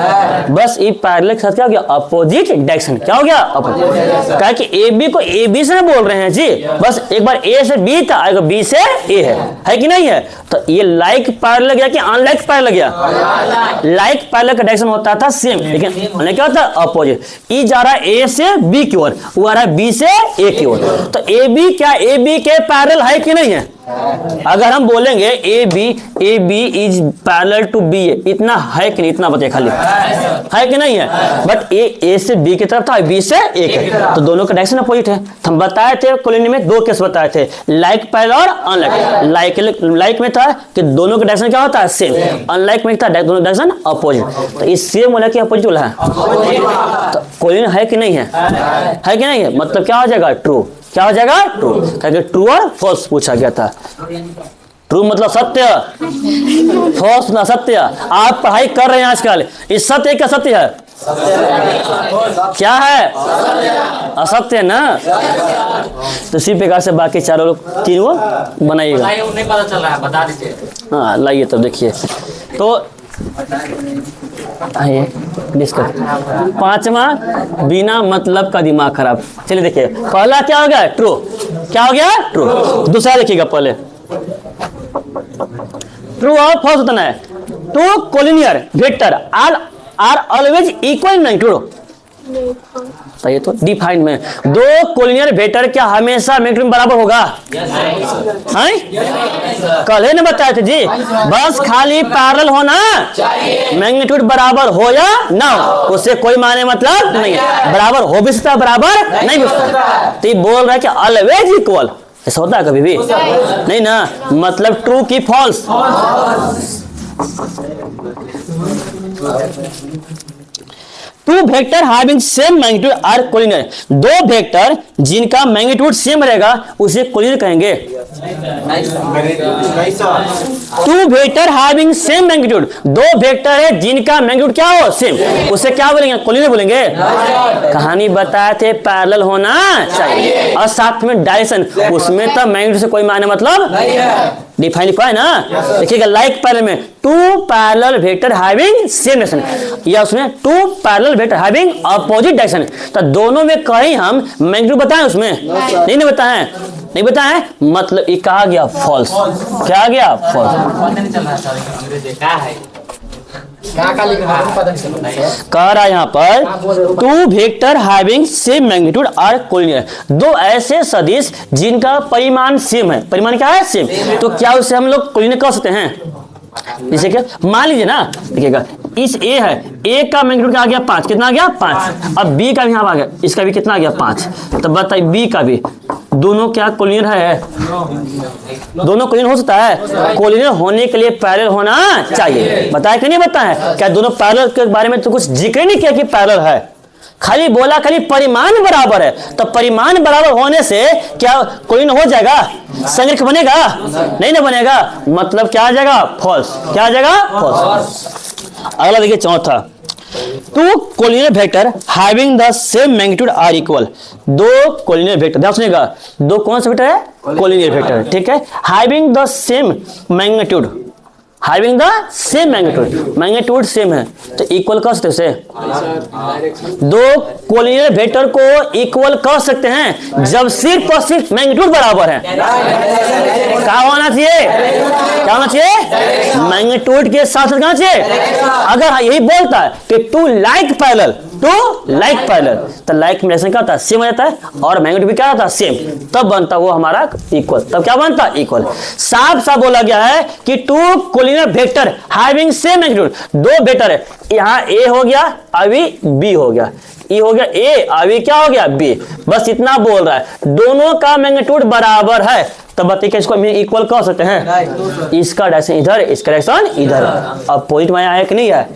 Speaker 1: बस ये पैरेलल के साथ क्या हो गया, अपोजिट डायरेक्शन, क्या हो गया, अपोजिट, क्या कि ए बी को ए बी से बोल रहे हैं जी, बस एक बार ए से बी था, आएगा बी से ए है कि नहीं है। तो ये लाइक पैरेलल गया कि अनलाइक पैरेलल गया, लाइक पैरेलल का डायरेक्शन होता था सेम, लेकिन अनलाइक क्या होता है, अपोजिट, ई जा रहा है ए से बी की ओर, वो आ रहा है बी से ए की ओर, तो ए बी क्या ए बी के पैरेलल है कि नहीं है। अगर हम बोलेंगे A B is parallel to B, इतना है कि नहीं, इतना बताइए खाली, है कि नहीं है, बट ए से बी की तरफ था, बी से ए के, तो दोनों का डायरेक्शन अपोजिट है। तो हम बताए थे कोलिनियर में दो केस बताए थे, लाइक पैरेलल और अनलाइक। लाइक में था कि दोनों का डायरेक्शन क्या होता है, सेम, अनलाइक में था दोनों का डायरेक्शन अपोजिट, तो इस सेम वाला की अपोजिट वाला है, तो कोलिनियर है कि नहीं है, है कि नहीं है, मतलब क्या हो जाएगा, ट्रू, क्या हो जाएगा, ट्रू, क्योंकि ट्रू और फॉल्स पूछा गया था। ट्रू मतलब सत्य, फॉल्स ना सत्य। आप पढ़ाई कर रहे हैं आजकल, इस सत्य का सत्य है, क्या है, असत्य ना, तो इसी प्रकार से बाकी चारों लोग तीनों बनाइएगा,
Speaker 2: नहीं पता चल रहा है, बता दीजिए।
Speaker 1: हाँ लाइए तब देखिए, तो आइए डिस्कस। पांचवा, बिना मतलब का दिमाग खराब। चलिए देखिए, पहला क्या हो गया, ट्रू, क्या हो गया, ट्रू। दूसरा देखिएगा पहले, ट्रू और फॉल्स होता है, two collinear vector are always equal नहीं, ट्रू, तो ये तो डिफाइन में, दो कोलिनियर वेक्टर क्या हमेशा मैग्नीट्यूड बराबर होगा, कल ही ने बताए थे जी, बस खाली पैरेलल होना, मैग्नीट्यूड बराबर हो या ना हो उससे कोई माने मतलब नहीं है, बराबर हो भी सकता, बराबर नहीं भी सकता। तो ये बोल रहा है कि ऑलवेज इक्वल, ऐसा होता है कभी भी नहीं ना, मतलब ट्रू की false. Two vector having same magnitude are collinear, दो वेक्टर जिनका मैग्नीट्यूड सेम रहेगा उसे कोलिनियर कहेंगे। Two vector having same magnitude, दो वेक्टर है जिनका मैग्नीट्यूड क्या हो, सेम, उसे क्या बोलेंगे, कोलिनियर बोलेंगे। कहानी बताए थे पैरेलल होना चाहिए और साथ में डायरेक्शन, उसमें तो मैग्नीट्यूड से कोई मायने मतलब डिफाइन लिखा है ना, देखिएगा लाइक पैरेलल में two parallel vector having same direction, या उसमें two parallel vector having opposite direction, तो दोनों में कहीं हम मैग्नीट्यूड बताएं, उसमें नहीं बताएं, नहीं बताएं, मतलब ये कहा गया फॉल्स, क्या आ गया, फॉल्स। कह रहा है यहाँ पर two vector having same magnitude are collinear, दो ऐसे सदिश जिनका परिमाण सेम है, परिमाण क्या है, सेम, तो क्या उसे हम लोग कोलिनियर कह सकते हैं, जैसे क्या मान लीजिए ना, देखिएगा इस ए है, ए का मैग्नीट्यूड क्या आ गया 5, कितना आ गया 5। अब बी का भी यहाँ आ गया, इसका भी कितना आ गया 5। तो बताइए बी का भी, दोनों क्या कोलिनियर है? दोनों कोलिनियर हो सकता है? कोलिनियर होने के लिए पैरेलल होना चाहिए। बताया कि नहीं बताया? क्या दोनों पैरेलल के बारे में तो कुछ जिक्र नहीं किया कि पैरेलल है, खाली बोला खाली परिमाण बराबर है। तो परिमाण बराबर होने से क्या कोलिनियर हो जाएगा? संरेख बनेगा? नहीं ना बनेगा, मतलब क्या आ जाएगा? फॉल्स। क्या आ जाएगा? फॉल्स। अगला देखिए चौथा, two collinear vector having the same magnitude are equal. दो कोलिनियर वेक्टर, ध्यान सुनिएगा, दो कौन सा वेक्टर है? कोलिनियर वेक्टर, ठीक है। Having the same magnitude, having the same magnitude, magnitude same है तो इक्वल कह सकते हैं। दो कोलिनियर वेक्टर को इक्वल कह सकते हैं जब सिर्फ और सिर्फ मैग्नीट्यूड बराबर है। क्या होना चाहिए? क्या होना चाहिए? मैग्नीट्यूड के साथ होना चाहिए। अगर यही बोलता है कि two like parallel, two like parallel, तो लाइक में क्या होता है? सेम हो जाता है, और मैग्नीट्यूड भी क्या होता है? सेम, तब बनता वो हमारा इक्वल। तब क्या बनता? इक्वल। साफ साफ बोला गया है कि two collinear vector having same magnitude, दो वेक्टर है, यहाँ ए हो गया अभी बी हो गया, ई हो गया ए अभी क्या हो गया बी, बस इतना बोल रहा है, दोनों का मैग्नीट्यूड बराबर है, तब बताइए इसको इक्वल कह सकते हैं। इसका डायरेक्शन इधर, इसका डायरेक्शन इधर। अब पॉइंट में आया कि नहीं है?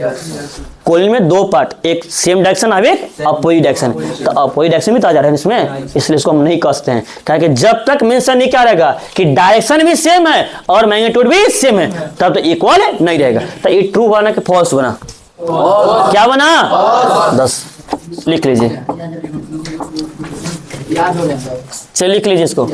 Speaker 1: कोलिन में दो पार्ट, एक सेम डायरेक्शन और एक अपोजिट डायरेक्शन, तो अपोजिट डायरेक्शन भी तो आ जा रहा है इसमें, इसलिए इसको हम नहीं कह सकते हैं। क्या कि जब तक मेंशन नहीं क्या रहेगा कि डायरेक्शन भी सेम है और मैग्नीट्यूड भी सेम है, तब तो इक्वल नहीं रहेगा। तो ये ट्रू बना कि फॉल्स बना? क्या बना? 10 लिख लीजिए, चलिए लिख लीजिए इसको।